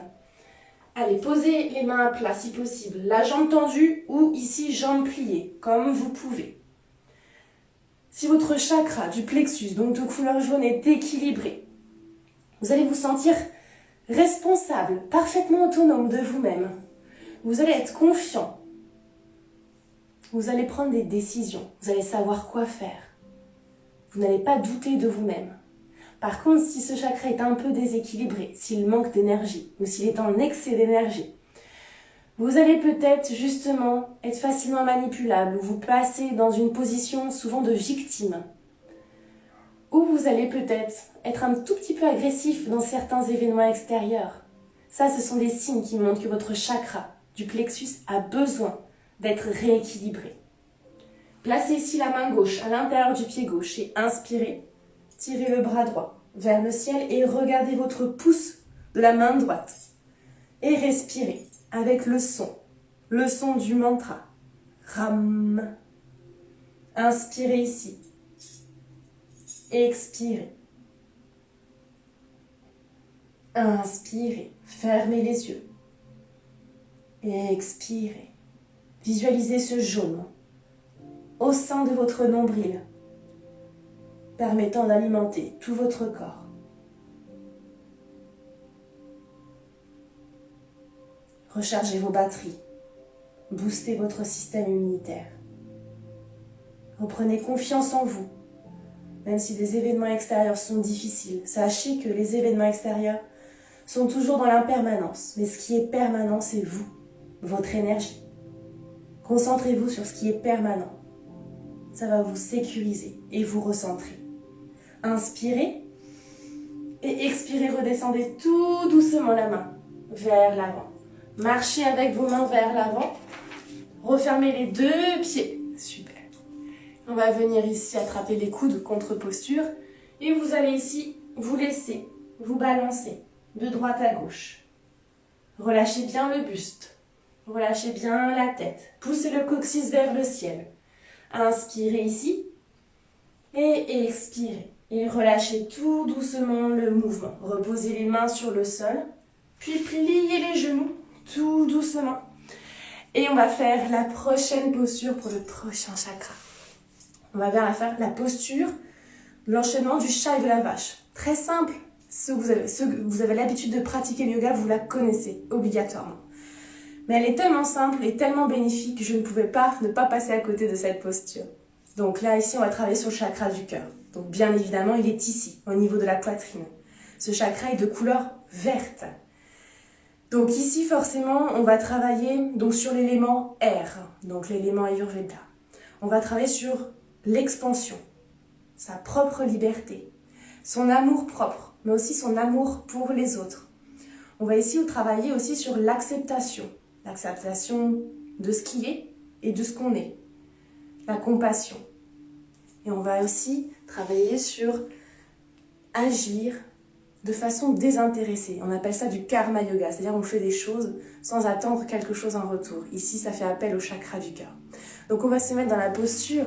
Allez, posez les mains à plat si possible, la jambe tendue ou ici, jambe pliée, comme vous pouvez. Si votre chakra du plexus, donc de couleur jaune, est équilibré, vous allez vous sentir responsable, parfaitement autonome de vous-même. Vous allez être confiant. Vous allez prendre des décisions. Vous allez savoir quoi faire. Vous n'allez pas douter de vous-même. Par contre, si ce chakra est un peu déséquilibré, s'il manque d'énergie ou s'il est en excès d'énergie, vous allez peut-être justement être facilement manipulable ou vous placer dans une position souvent de victime. Ou vous allez peut-être être un tout petit peu agressif dans certains événements extérieurs. Ça, ce sont des signes qui montrent que votre chakra du plexus a besoin d'être rééquilibré. Placez ici la main gauche à l'intérieur du pied gauche et inspirez. Tirez le bras droit vers le ciel et regardez votre pouce de la main droite. Et respirez avec le son du mantra. Ram. Inspirez ici. Expirez. Inspirez. Fermez les yeux. Expirez. Visualisez ce jaune au sein de votre nombril, permettant d'alimenter tout votre corps. rechargez vos batteries, boostez votre système immunitaire. Reprenez confiance en vous, même si des événements extérieurs sont difficiles. Sachez que les événements extérieurs sont toujours dans l'impermanence, mais ce qui est permanent, c'est vous, votre énergie. Concentrez-vous sur ce qui est permanent. Ça va vous sécuriser et vous recentrer. Inspirez et expirez, redescendez tout doucement la main vers l'avant. Marchez avec vos mains vers l'avant. Refermez les deux pieds. Super. On va venir ici attraper les coudes contre posture. Et vous allez ici vous laisser, vous balancer de droite à gauche. Relâchez bien le buste. Relâchez bien la tête. Poussez le coccyx vers le ciel. Inspirez ici. Et expirez. Et relâchez tout doucement le mouvement. Reposez les mains sur le sol. Puis pliez les genoux tout doucement. Et on va faire la prochaine posture pour le prochain chakra. On va faire la posture, l'enchaînement du chat et de la vache. Très simple. Ceux que vous avez l'habitude de pratiquer le yoga, vous la connaissez obligatoirement. Mais elle est tellement simple et tellement bénéfique que je ne pouvais pas ne pas passer à côté de cette posture. Donc là, ici, on va travailler sur le chakra du cœur. Donc bien évidemment, il est ici, au niveau de la poitrine. Ce chakra est de couleur verte. Donc ici, forcément, on va travailler donc, sur l'élément air, donc l'élément Ayurveda. On va travailler sur l'expansion, sa propre liberté, son amour propre, mais aussi son amour pour les autres. On va ici travailler aussi sur l'acceptation de ce qui est et de ce qu'on est, la compassion. Et on va aussi travailler sur agir de façon désintéressée. On appelle ça du karma yoga, c'est-à-dire on fait des choses sans attendre quelque chose en retour. Ici, ça fait appel au chakra du cœur. Donc on va se mettre dans la posture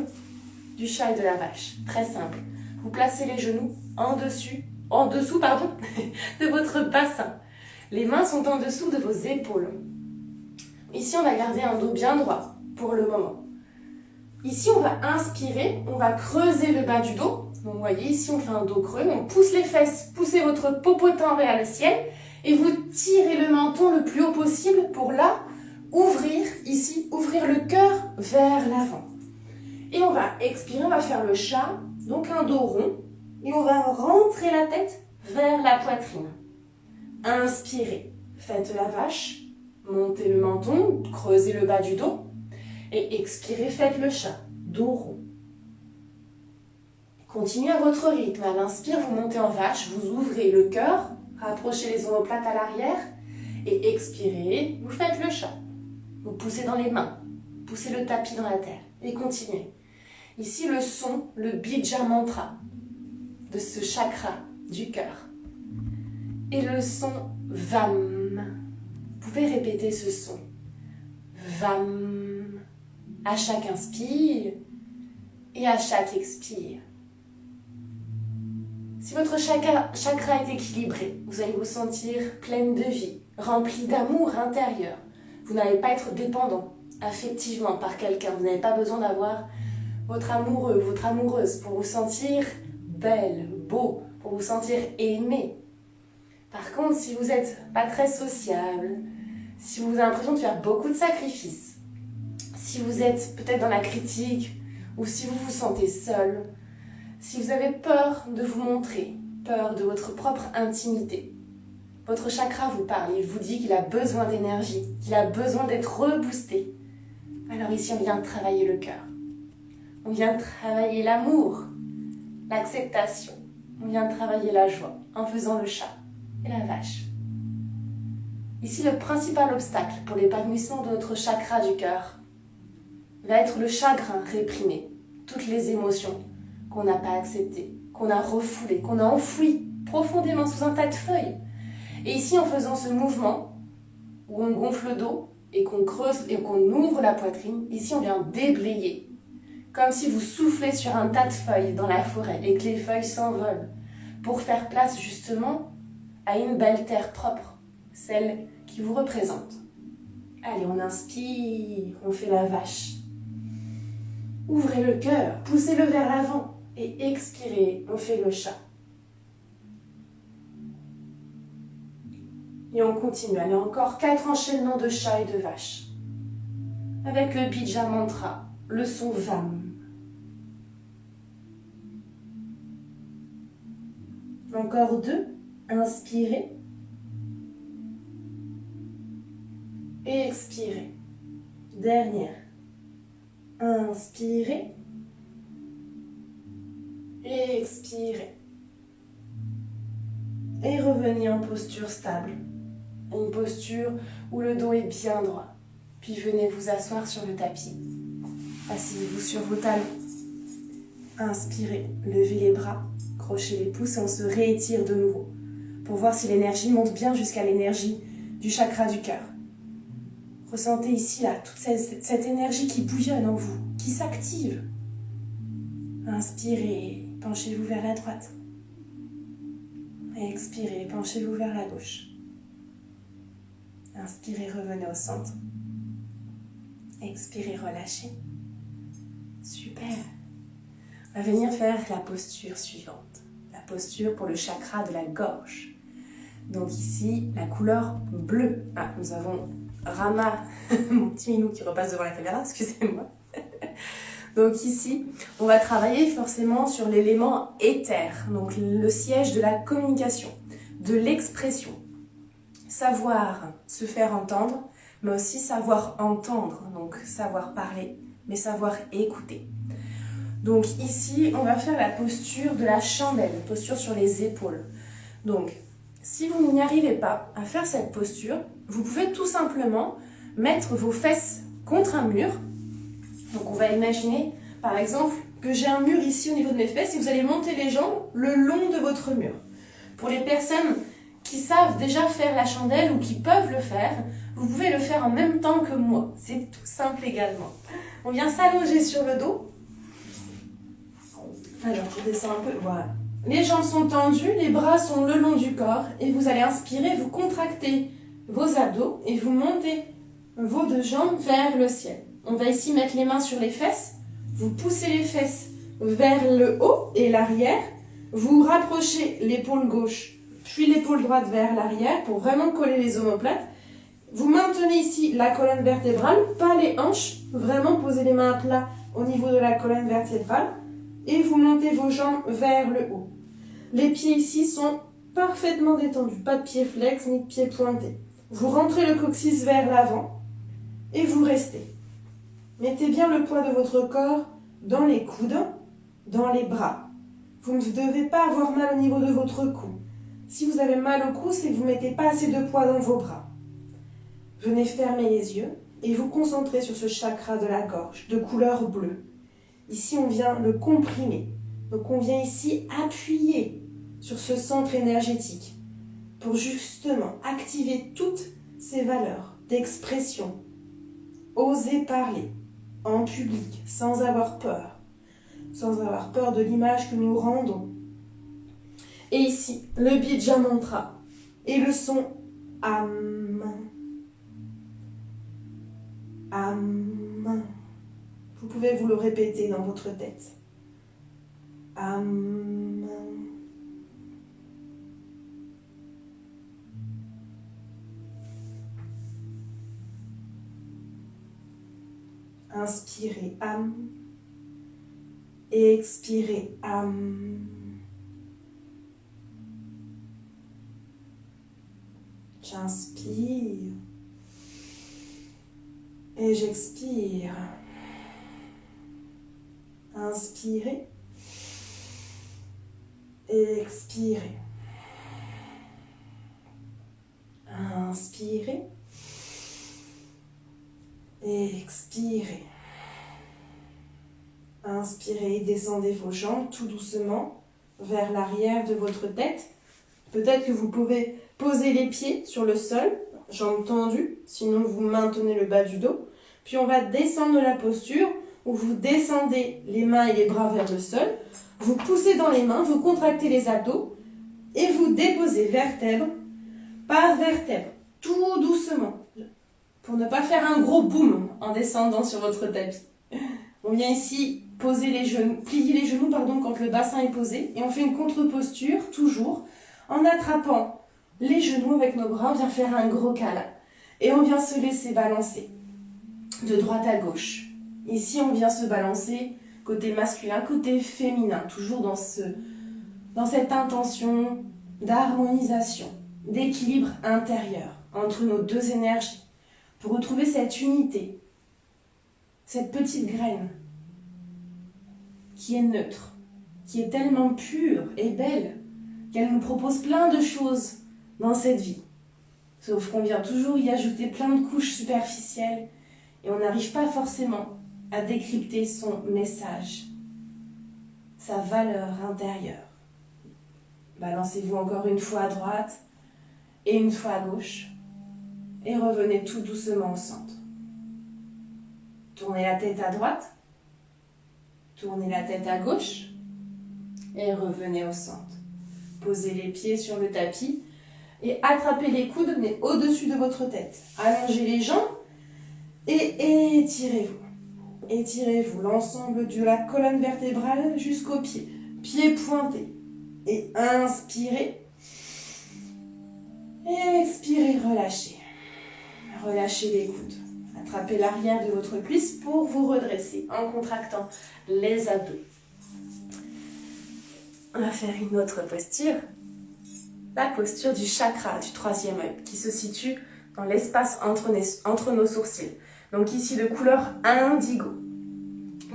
du chat et de la vache. Très simple. Vous placez les genoux en dessous, de votre bassin. Les mains sont en dessous de vos épaules. Ici, on va garder un dos bien droit pour le moment. Ici, on va inspirer, on va creuser le bas du dos. Donc, vous voyez, ici, on fait un dos creux. On pousse les fesses, poussez votre popotin vers le ciel et vous tirez le menton le plus haut possible pour là, ouvrir le cœur vers l'avant. Et on va expirer, on va faire le chat, donc un dos rond. Et on va rentrer la tête vers la poitrine. Inspirez, faites la vache, montez le menton, creusez le bas du dos. Et expirez, faites le chat, dos rond. Continuez à votre rythme. À l'inspire, vous montez en vache, vous ouvrez le cœur, rapprochez les omoplates à l'arrière. Et expirez, vous faites le chat. Vous poussez dans les mains, poussez le tapis dans la terre. Et continuez. Ici, le son, le bija mantra de ce chakra du cœur. Et le son VAM. Vous pouvez répéter ce son. VAM. À chaque inspire et à chaque expire. Si votre chakra est équilibré, vous allez vous sentir pleine de vie, remplie d'amour intérieur. Vous n'allez pas être dépendant affectivement par quelqu'un. Vous n'avez pas besoin d'avoir votre amoureux, votre amoureuse pour vous sentir belle, beau, pour vous sentir aimé. Par contre, si vous n'êtes pas très sociable, si vous avez l'impression de faire beaucoup de sacrifices, si vous êtes peut-être dans la critique ou si vous vous sentez seul, si vous avez peur de vous montrer, peur de votre propre intimité, votre chakra vous parle, il vous dit qu'il a besoin d'énergie, qu'il a besoin d'être reboosté. Alors ici, on vient de travailler le cœur. On vient de travailler l'amour, l'acceptation. On vient de travailler la joie en faisant le chat et la vache. Ici, le principal obstacle pour l'épanouissement de notre chakra du cœur va être le chagrin réprimé, toutes les émotions qu'on n'a pas acceptées, qu'on a refoulées, qu'on a enfouies profondément sous un tas de feuilles. Et ici, en faisant ce mouvement où on gonfle le dos et qu'on creuse et qu'on ouvre la poitrine, ici, on vient déblayer. Comme si vous soufflez sur un tas de feuilles dans la forêt et que les feuilles s'envolent pour faire place justement à une belle terre propre, celle qui vous représente. Allez, on inspire, on fait la vache. Ouvrez le cœur, poussez-le vers l'avant et expirez, on fait le chat. Et on continue. Allez, encore 4 enchaînements de chat et de vache. Avec le Bija Mantra, le son VAM. Encore 2. Inspirez. Et expirez. Dernière. Inspirez. Et expirez. Et revenez en posture stable. Une posture où le dos est bien droit. Puis venez vous asseoir sur le tapis. Asseyez-vous sur vos talons. Inspirez, levez les bras, crochez les pouces et on se réétire de nouveau pour voir si l'énergie monte bien jusqu'à l'énergie du chakra du cœur. Ressentez ici là toute cette énergie qui bouillonne en vous, qui s'active. Inspirez, penchez-vous vers la droite. Expirez, penchez-vous vers la gauche. Inspirez, revenez au centre. Expirez, relâchez. Super. On va venir faire la posture suivante. La posture pour le chakra de la gorge. Donc ici, la couleur bleue. Ah, nous avons Rama, mon petit minou qui repasse devant la caméra, excusez-moi. Donc ici, on va travailler forcément sur l'élément éther, donc le siège de la communication, de l'expression. Savoir se faire entendre, mais aussi savoir entendre, donc savoir parler, mais savoir écouter. Donc ici, on va faire la posture de la chandelle, posture sur les épaules. Donc, si vous n'y arrivez pas à faire cette posture, vous pouvez tout simplement mettre vos fesses contre un mur. Donc on va imaginer, par exemple, que j'ai un mur ici au niveau de mes fesses et vous allez monter les jambes le long de votre mur. Pour les personnes qui savent déjà faire la chandelle ou qui peuvent le faire, vous pouvez le faire en même temps que moi. C'est tout simple également. On vient s'allonger sur le dos. Alors, je descends un peu, voilà. Les jambes sont tendues, les bras sont le long du corps et vous allez inspirer, vous contractez vos abdos et vous montez vos 2 jambes vers le ciel. On va ici mettre les mains sur les fesses, vous poussez les fesses vers le haut et l'arrière, vous rapprochez l'épaule gauche puis l'épaule droite vers l'arrière pour vraiment coller les omoplates. Vous maintenez ici la colonne vertébrale, pas les hanches, vraiment posez les mains à plat au niveau de la colonne vertébrale et vous montez vos jambes vers le haut. Les pieds ici sont parfaitement détendus, pas de pieds flex ni de pieds pointés. Vous rentrez le coccyx vers l'avant et vous restez. Mettez bien le poids de votre corps dans les coudes, dans les bras. Vous ne devez pas avoir mal au niveau de votre cou. Si vous avez mal au cou, c'est que vous ne mettez pas assez de poids dans vos bras. Venez fermer les yeux et vous concentrer sur ce chakra de la gorge, de couleur bleue. Ici, on vient le comprimer. Donc, on vient ici appuyer sur ce centre énergétique pour justement activer toutes ces valeurs d'expression. Oser parler en public sans avoir peur de l'image que nous rendons. Et ici, le Bija Mantra et le son Am. Am. Vous pouvez vous le répéter dans votre tête. Am. Inspirez Am. Et expirez Am. J'inspire et j'expire. Inspirez et expirez. Inspirez et expirez. Inspirez et descendez vos jambes tout doucement vers l'arrière de votre tête. Peut-être que vous pouvez poser les pieds sur le sol, jambes tendues, sinon vous maintenez le bas du dos. Puis on va descendre la posture où vous descendez les mains et les bras vers le sol. Vous poussez dans les mains, vous contractez les abdos et vous déposez vertèbre par vertèbre, tout doucement, pour ne pas faire un gros boom en descendant sur votre tapis. On vient ici poser les genoux, plier les genoux quand le bassin est posé et on fait une contre-posture toujours en attrapant les genoux avec nos bras, on vient faire un gros câlin. Et on vient se laisser balancer de droite à gauche. Ici, on vient se balancer côté masculin, côté féminin, toujours dans cette intention d'harmonisation, d'équilibre intérieur entre nos deux énergies, pour retrouver cette unité, cette petite graine qui est neutre, qui est tellement pure et belle qu'elle nous propose plein de choses dans cette vie. Sauf qu'on vient toujours y ajouter plein de couches superficielles et on n'arrive pas forcément à décrypter son message, sa valeur intérieure. Balancez-vous encore une fois à droite et une fois à gauche et revenez tout doucement au centre. Tournez la tête à droite, tournez la tête à gauche et revenez au centre. Posez les pieds sur le tapis et attrapez les coudes mais au-dessus de votre tête. Allongez les jambes et étirez-vous. Étirez-vous l'ensemble de la colonne vertébrale jusqu'aux pieds. Pieds pointés. Et inspirez. Et expirez, relâchez. Relâchez les coudes. Attrapez l'arrière de votre cuisse pour vous redresser en contractant les abdos. On va faire une autre posture. La posture du chakra du troisième œil qui se situe dans l'espace entre nos sourcils. Donc ici de couleur indigo.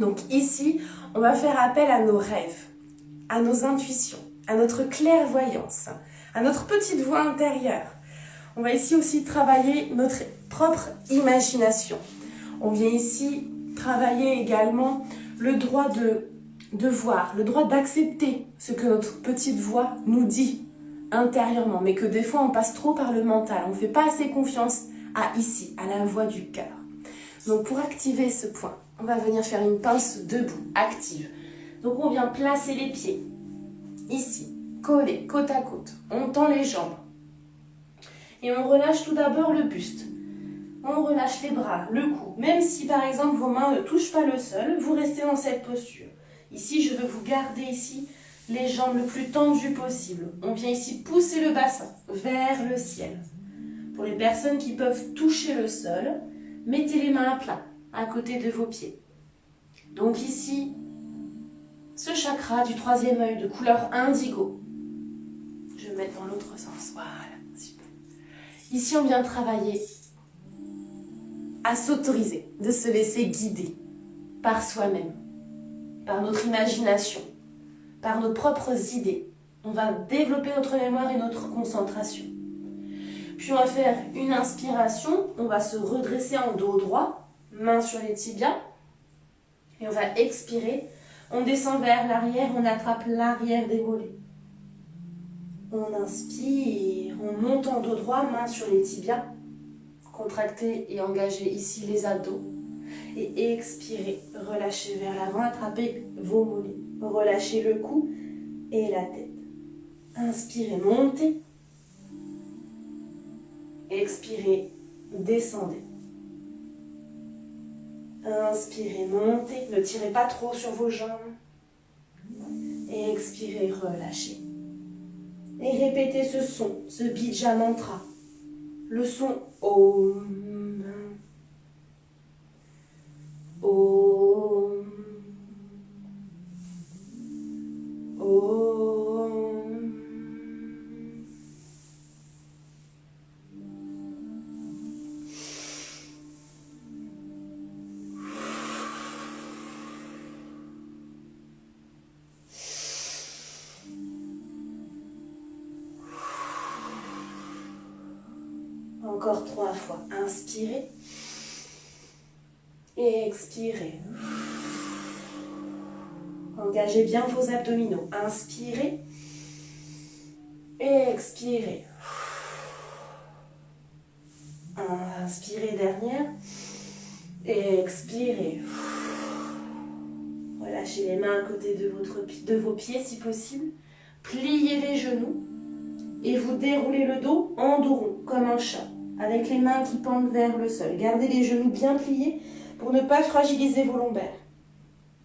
Donc ici, on va faire appel à nos rêves, à nos intuitions, à notre clairvoyance, à notre petite voix intérieure. On va ici aussi travailler notre propre imagination. On vient ici travailler également le droit de voir, le droit d'accepter ce que notre petite voix nous dit intérieurement, mais que des fois on passe trop par le mental, on ne fait pas assez confiance à ici, à la voix du cœur. Donc pour activer ce point, on va venir faire une pince debout, active. Donc on vient placer les pieds ici, collés, côte à côte. On tend les jambes. Et on relâche tout d'abord le buste. On relâche les bras, le cou. Même si par exemple vos mains ne touchent pas le sol, vous restez dans cette posture. Ici, je veux vous garder ici les jambes le plus tendues possible. On vient ici pousser le bassin vers le ciel. Pour les personnes qui peuvent toucher le sol, mettez les mains à plat, à côté de vos pieds. Donc ici, ce chakra du troisième œil de couleur indigo. Je vais mettre dans l'autre sens. Voilà, super. Ici, on vient travailler à s'autoriser, de se laisser guider par soi-même, par notre imagination, par nos propres idées. On va développer notre mémoire et notre concentration. Puis on va faire une inspiration, on va se redresser en dos droit, main sur les tibias. Et on va expirer, on descend vers l'arrière, on attrape l'arrière des mollets. On inspire, on monte en dos droit, main sur les tibias. Contractez et engagez ici les abdos. Et expirez, relâchez vers l'avant, attrapez vos mollets. Relâchez le cou et la tête. Inspirez, montez. Expirez, descendez. Inspirez, montez. Ne tirez pas trop sur vos jambes. Et expirez, relâchez. Et répétez ce son, ce bija mantra. Le son Om. Om. Om. Encore 3 fois. Inspirez. Et expirez. Engagez bien vos abdominaux. Inspirez. Et expirez. Inspirez dernière. Et expirez. Relâchez les mains à côté de vos pieds si possible. Pliez les genoux. Et vous déroulez le dos en dos rond, comme un chat, avec les mains qui pendent vers le sol. Gardez les genoux bien pliés pour ne pas fragiliser vos lombaires.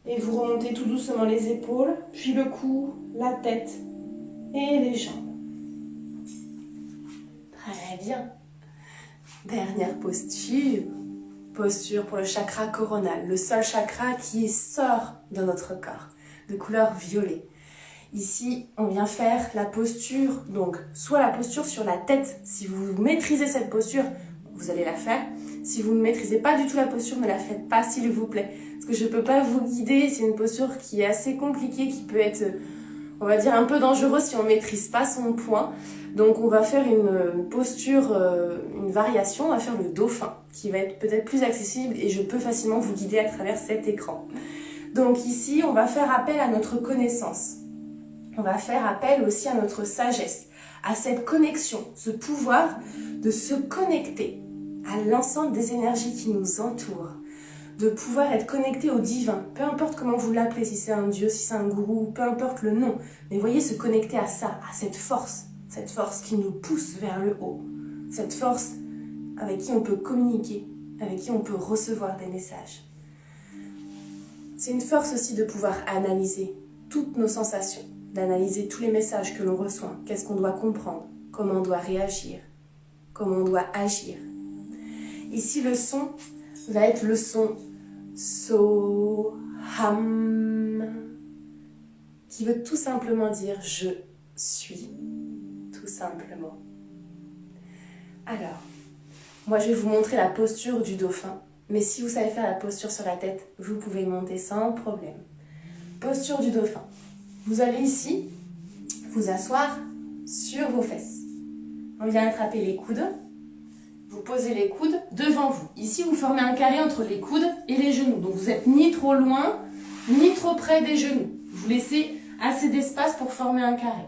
Et vous remontez tout doucement les épaules, puis le cou, la tête et les jambes. Très bien. Dernière posture. Posture pour le chakra coronal, le seul chakra qui sort de notre corps, de couleur violet. Ici, on vient faire la posture, donc soit la posture sur la tête. Si vous maîtrisez cette posture, vous allez la faire. Si vous ne maîtrisez pas du tout la posture, ne la faites pas, s'il vous plaît. Parce que je ne peux pas vous guider, c'est une posture qui est assez compliquée, qui peut être, on va dire, un peu dangereuse si on ne maîtrise pas son point. Donc on va faire une posture, une variation, on va faire le dauphin, qui va être peut-être plus accessible et je peux facilement vous guider à travers cet écran. Donc ici, on va faire appel à notre connaissance. On va faire appel aussi à notre sagesse, à cette connexion, ce pouvoir de se connecter à l'ensemble des énergies qui nous entourent, de pouvoir être connecté au divin, peu importe comment vous l'appelez, si c'est un dieu, si c'est un gourou, peu importe le nom, mais voyez, se connecter à ça, à cette force qui nous pousse vers le haut, cette force avec qui on peut communiquer, avec qui on peut recevoir des messages. C'est une force aussi de pouvoir analyser toutes nos sensations, d'analyser tous les messages que l'on reçoit, qu'est-ce qu'on doit comprendre, comment on doit réagir, comment on doit agir. Ici, le son va être le son So-Ham, qui veut tout simplement dire « je suis », tout simplement. Alors, moi je vais vous montrer la posture du dauphin, mais si vous savez faire la posture sur la tête, vous pouvez monter sans problème. Posture du dauphin. Vous allez ici vous asseoir sur vos fesses. On vient attraper les coudes. Vous posez les coudes devant vous. Ici, vous formez un carré entre les coudes et les genoux. Donc, vous n'êtes ni trop loin, ni trop près des genoux. Vous laissez assez d'espace pour former un carré.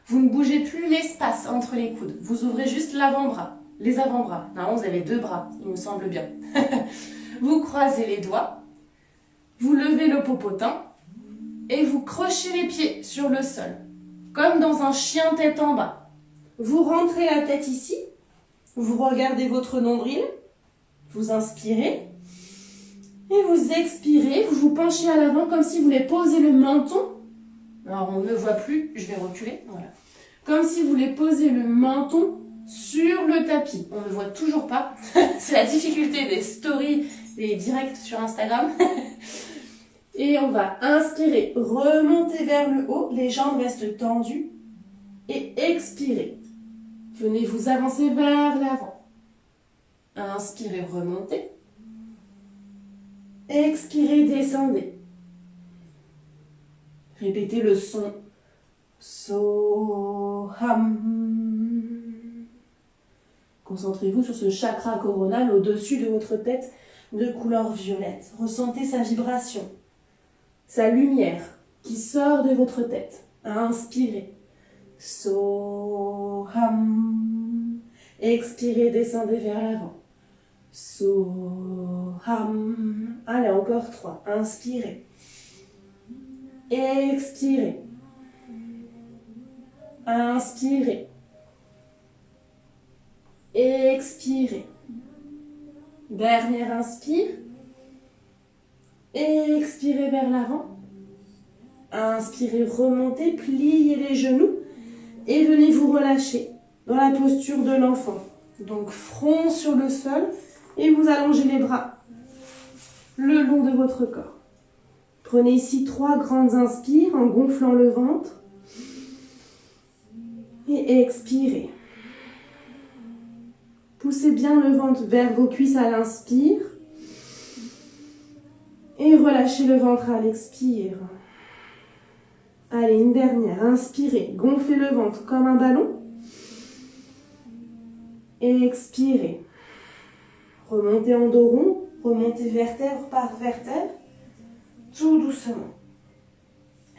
Vous ne bougez plus l'espace entre les coudes. Vous ouvrez juste l'avant-bras, les avant-bras. Normalement, vous avez 2 bras, il me semble bien. Vous croisez les doigts. Vous levez le popotin. Et vous crochez les pieds sur le sol, comme dans un chien tête en bas. Vous rentrez la tête ici, vous regardez votre nombril, vous inspirez, et vous expirez, vous vous penchez à l'avant comme si vous voulez poser le menton. Alors on ne me voit plus, je vais reculer, voilà. Comme si vous voulez poser le menton sur le tapis. On ne me voit toujours pas, c'est la difficulté des stories, des directs sur Instagram. Et on va inspirer, remonter vers le haut, les jambes restent tendues. Et expirer. Venez vous avancer vers l'avant. Inspirez, remontez. Expirez, descendez. Répétez le son So-Ham. Concentrez-vous sur ce chakra coronal au-dessus de votre tête de couleur violette. Ressentez sa vibration. Sa lumière qui sort de votre tête. Inspirez. So-Ham. Expirez, descendez vers l'avant. So-Ham. Allez, encore 3. Inspirez. Expirez. Inspirez. Expirez. Dernière inspire. Expirez vers l'avant. Inspirez, remontez, pliez les genoux et venez vous relâcher dans la posture de l'enfant. Donc front sur le sol et vous allongez les bras le long de votre corps. Prenez ici 3 grandes inspires en gonflant le ventre et expirez. Poussez bien le ventre vers vos cuisses à l'inspire. Et relâchez le ventre à l'expire. Allez, une dernière. Inspirez. Gonflez le ventre comme un ballon. Expirez. Remontez en dos rond. Remontez vertèbre par vertèbre. Tout doucement.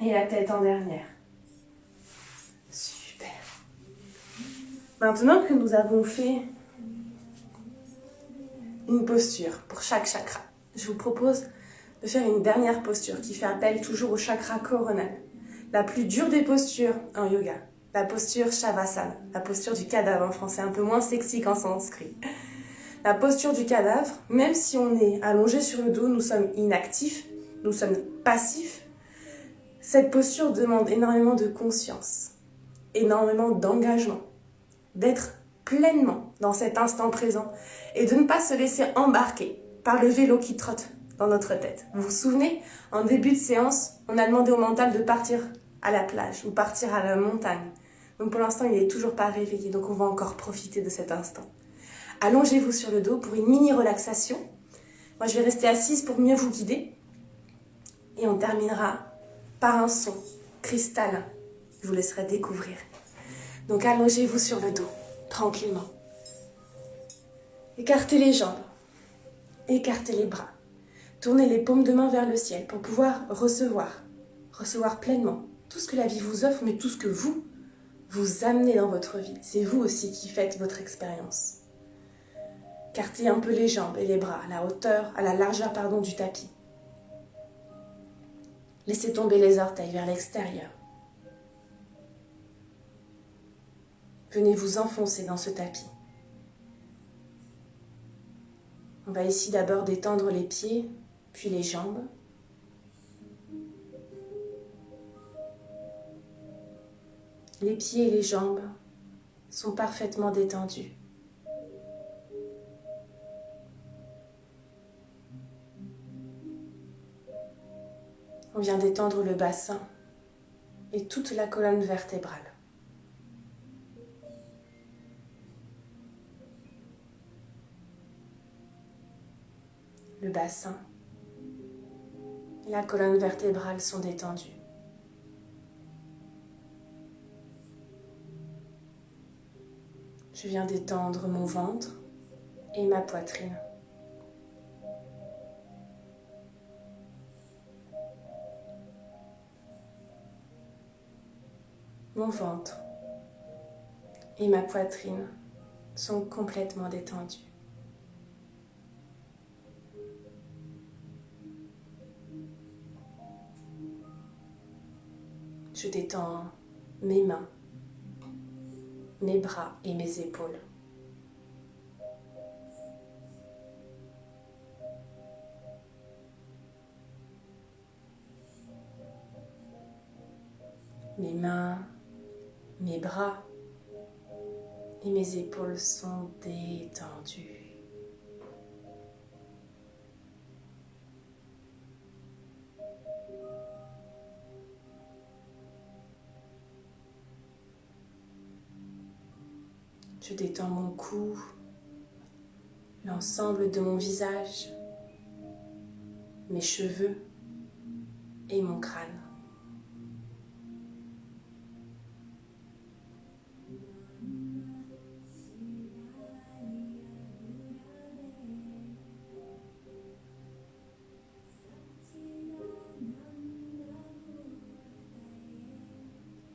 Et la tête en dernière. Super. Maintenant que nous avons fait une posture pour chaque chakra, je vous propose de faire une dernière posture qui fait appel toujours au chakra coronal. La plus dure des postures en yoga, la posture Shavasana, la posture du cadavre en français, un peu moins sexy qu'en sanskrit. La posture du cadavre, même si on est allongé sur le dos, nous sommes inactifs, nous sommes passifs. Cette posture demande énormément de conscience, énormément d'engagement, d'être pleinement dans cet instant présent et de ne pas se laisser embarquer par le vélo qui trotte dans notre tête. Vous vous souvenez, en début de séance, on a demandé au mental de partir à la plage ou partir à la montagne. Donc pour l'instant, il n'est toujours pas réveillé, donc on va encore profiter de cet instant. Allongez-vous sur le dos pour une mini relaxation. Moi, je vais rester assise pour mieux vous guider. Et on terminera par un son cristallin. Je vous laisserai découvrir. Donc allongez-vous sur le dos, tranquillement. Écartez les jambes, écartez les bras. Tournez les paumes de main vers le ciel pour pouvoir recevoir pleinement tout ce que la vie vous offre, mais tout ce que vous amenez dans votre vie. C'est vous aussi qui faites votre expérience. Écartez un peu les jambes et les bras à la largeur du tapis. Laissez tomber les orteils vers l'extérieur. Venez vous enfoncer dans ce tapis. On va ici d'abord détendre les pieds, puis les jambes. Les pieds et les jambes sont parfaitement détendus. On vient d'étendre le bassin et toute la colonne vertébrale. Le bassin et la colonne vertébrale sont détendus. Je viens d'étendre mon ventre et ma poitrine. Mon ventre et ma poitrine sont complètement détendus. Je détends mes mains, mes bras et mes épaules. Mes mains, mes bras et mes épaules sont détendus. Je détends mon cou, l'ensemble de mon visage, mes cheveux et mon crâne.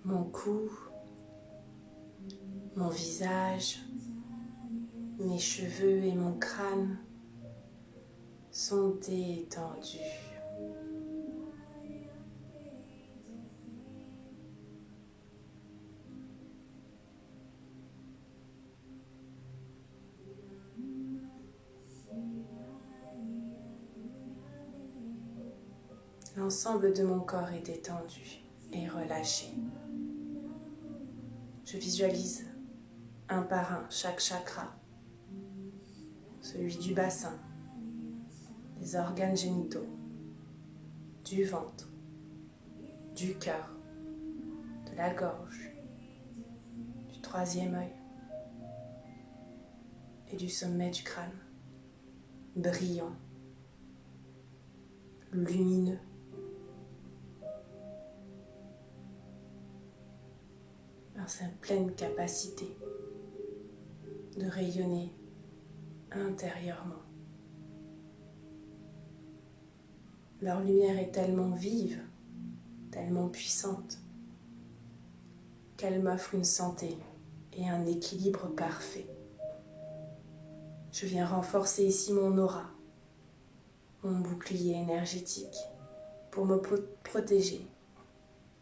Mon cou, mon visage, mes cheveux et mon crâne sont détendus. L'ensemble de mon corps est détendu et relâché. Je visualise un par un chaque chakra, celui du bassin, des organes génitaux, du ventre, du cœur, de la gorge, du troisième œil et du sommet du crâne, brillant, lumineux. Dans sa pleine capacité de rayonner intérieurement. Leur lumière est tellement vive, tellement puissante, qu'elle m'offre une santé et un équilibre parfait. Je viens renforcer ici mon aura, mon bouclier énergétique, pour me protéger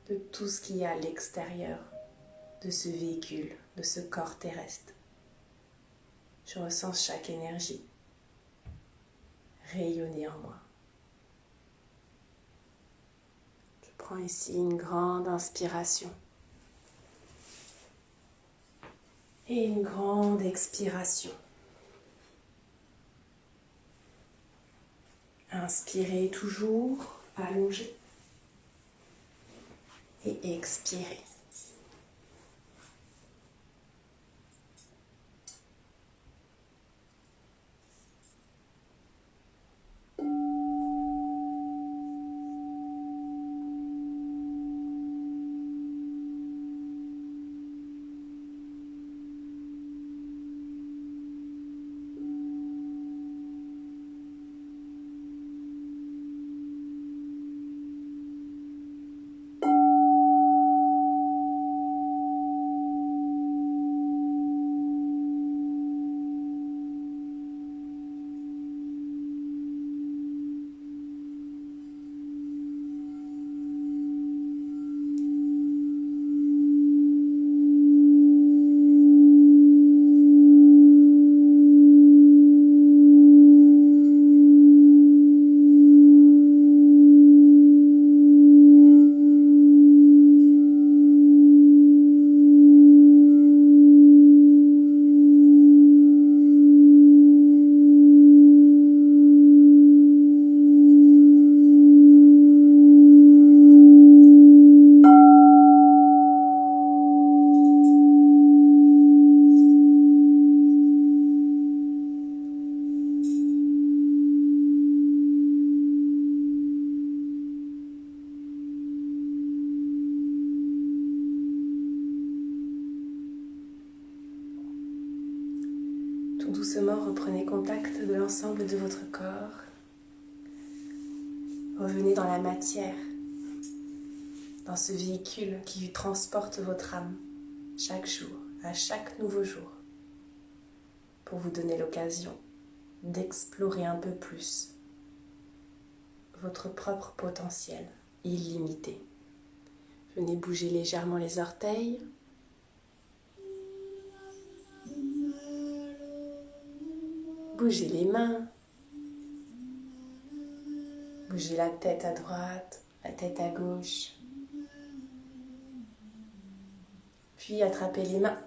de tout ce qui est à l'extérieur de ce véhicule, de ce corps terrestre. Je ressens chaque énergie rayonner en moi. Je prends ici une grande inspiration Et une grande expiration. Inspirez toujours, allongez. Et expirez. Tout doucement, reprenez contact de l'ensemble de votre corps. Revenez dans la matière, dans ce véhicule qui transporte votre âme chaque jour, à chaque nouveau jour, pour vous donner l'occasion d'explorer un peu plus votre propre potentiel illimité. Venez bouger légèrement les orteils. Bougez les mains. Bougez la tête à droite, la tête à gauche. Puis attrapez les mains.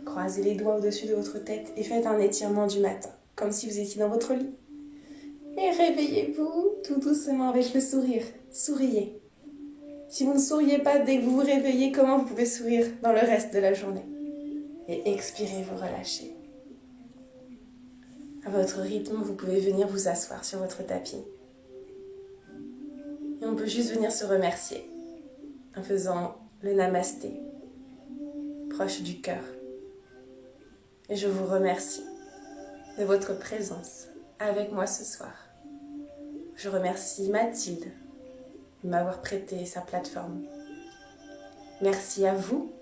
Croisez les doigts au-dessus de votre tête et faites un étirement du matin, comme si vous étiez dans votre lit. Et réveillez-vous tout doucement avec le sourire. Souriez. Si vous ne souriez pas dès que vous vous réveillez, comment vous pouvez sourire dans le reste de la journée? Et expirez, vous relâchez. À votre rythme, vous pouvez venir vous asseoir sur votre tapis. Et on peut juste venir se remercier en faisant le namasté, proche du cœur. Et je vous remercie de votre présence avec moi ce soir. Je remercie Mathilde de m'avoir prêté sa plateforme. Merci à vous.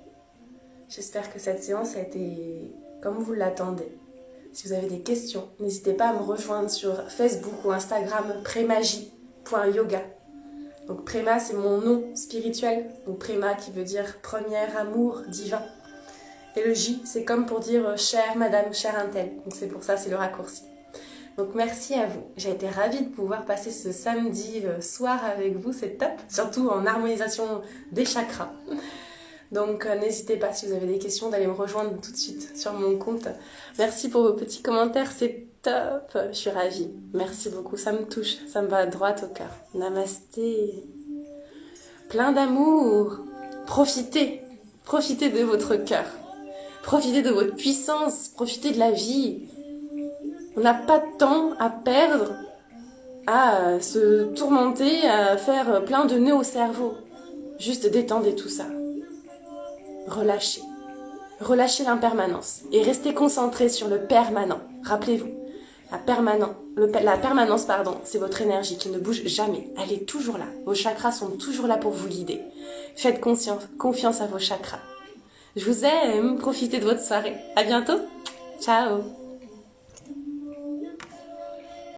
J'espère que cette séance a été comme vous l'attendez. Si vous avez des questions, n'hésitez pas à me rejoindre sur Facebook ou Instagram premagie.yoga. Donc Prema, c'est mon nom spirituel. Donc Prema qui veut dire premier amour divin. Et le J, c'est comme pour dire chère madame, chère untel. Donc c'est pour ça, c'est le raccourci. Donc merci à vous. J'ai été ravie de pouvoir passer ce samedi soir avec vous, c'est top. Surtout en harmonisation des chakras. Donc n'hésitez pas si vous avez des questions d'aller me rejoindre tout de suite sur mon compte. Merci pour vos petits commentaires, c'est top. Je suis ravie. Merci beaucoup, ça me touche, ça me va droit au cœur. Namasté. Plein d'amour. Profitez. Profitez de votre cœur. Profitez de votre puissance. Profitez de la vie. On n'a pas de temps à perdre, à se tourmenter, à faire plein de nœuds au cerveau. Juste détendez tout ça. Relâchez. Relâchez l'impermanence et restez concentré sur le permanent. Rappelez-vous, la permanence, c'est votre énergie qui ne bouge jamais. Elle est toujours là. Vos chakras sont toujours là pour vous guider. Faites confiance à vos chakras. Je vous aime. Profitez de votre soirée. À bientôt. Ciao.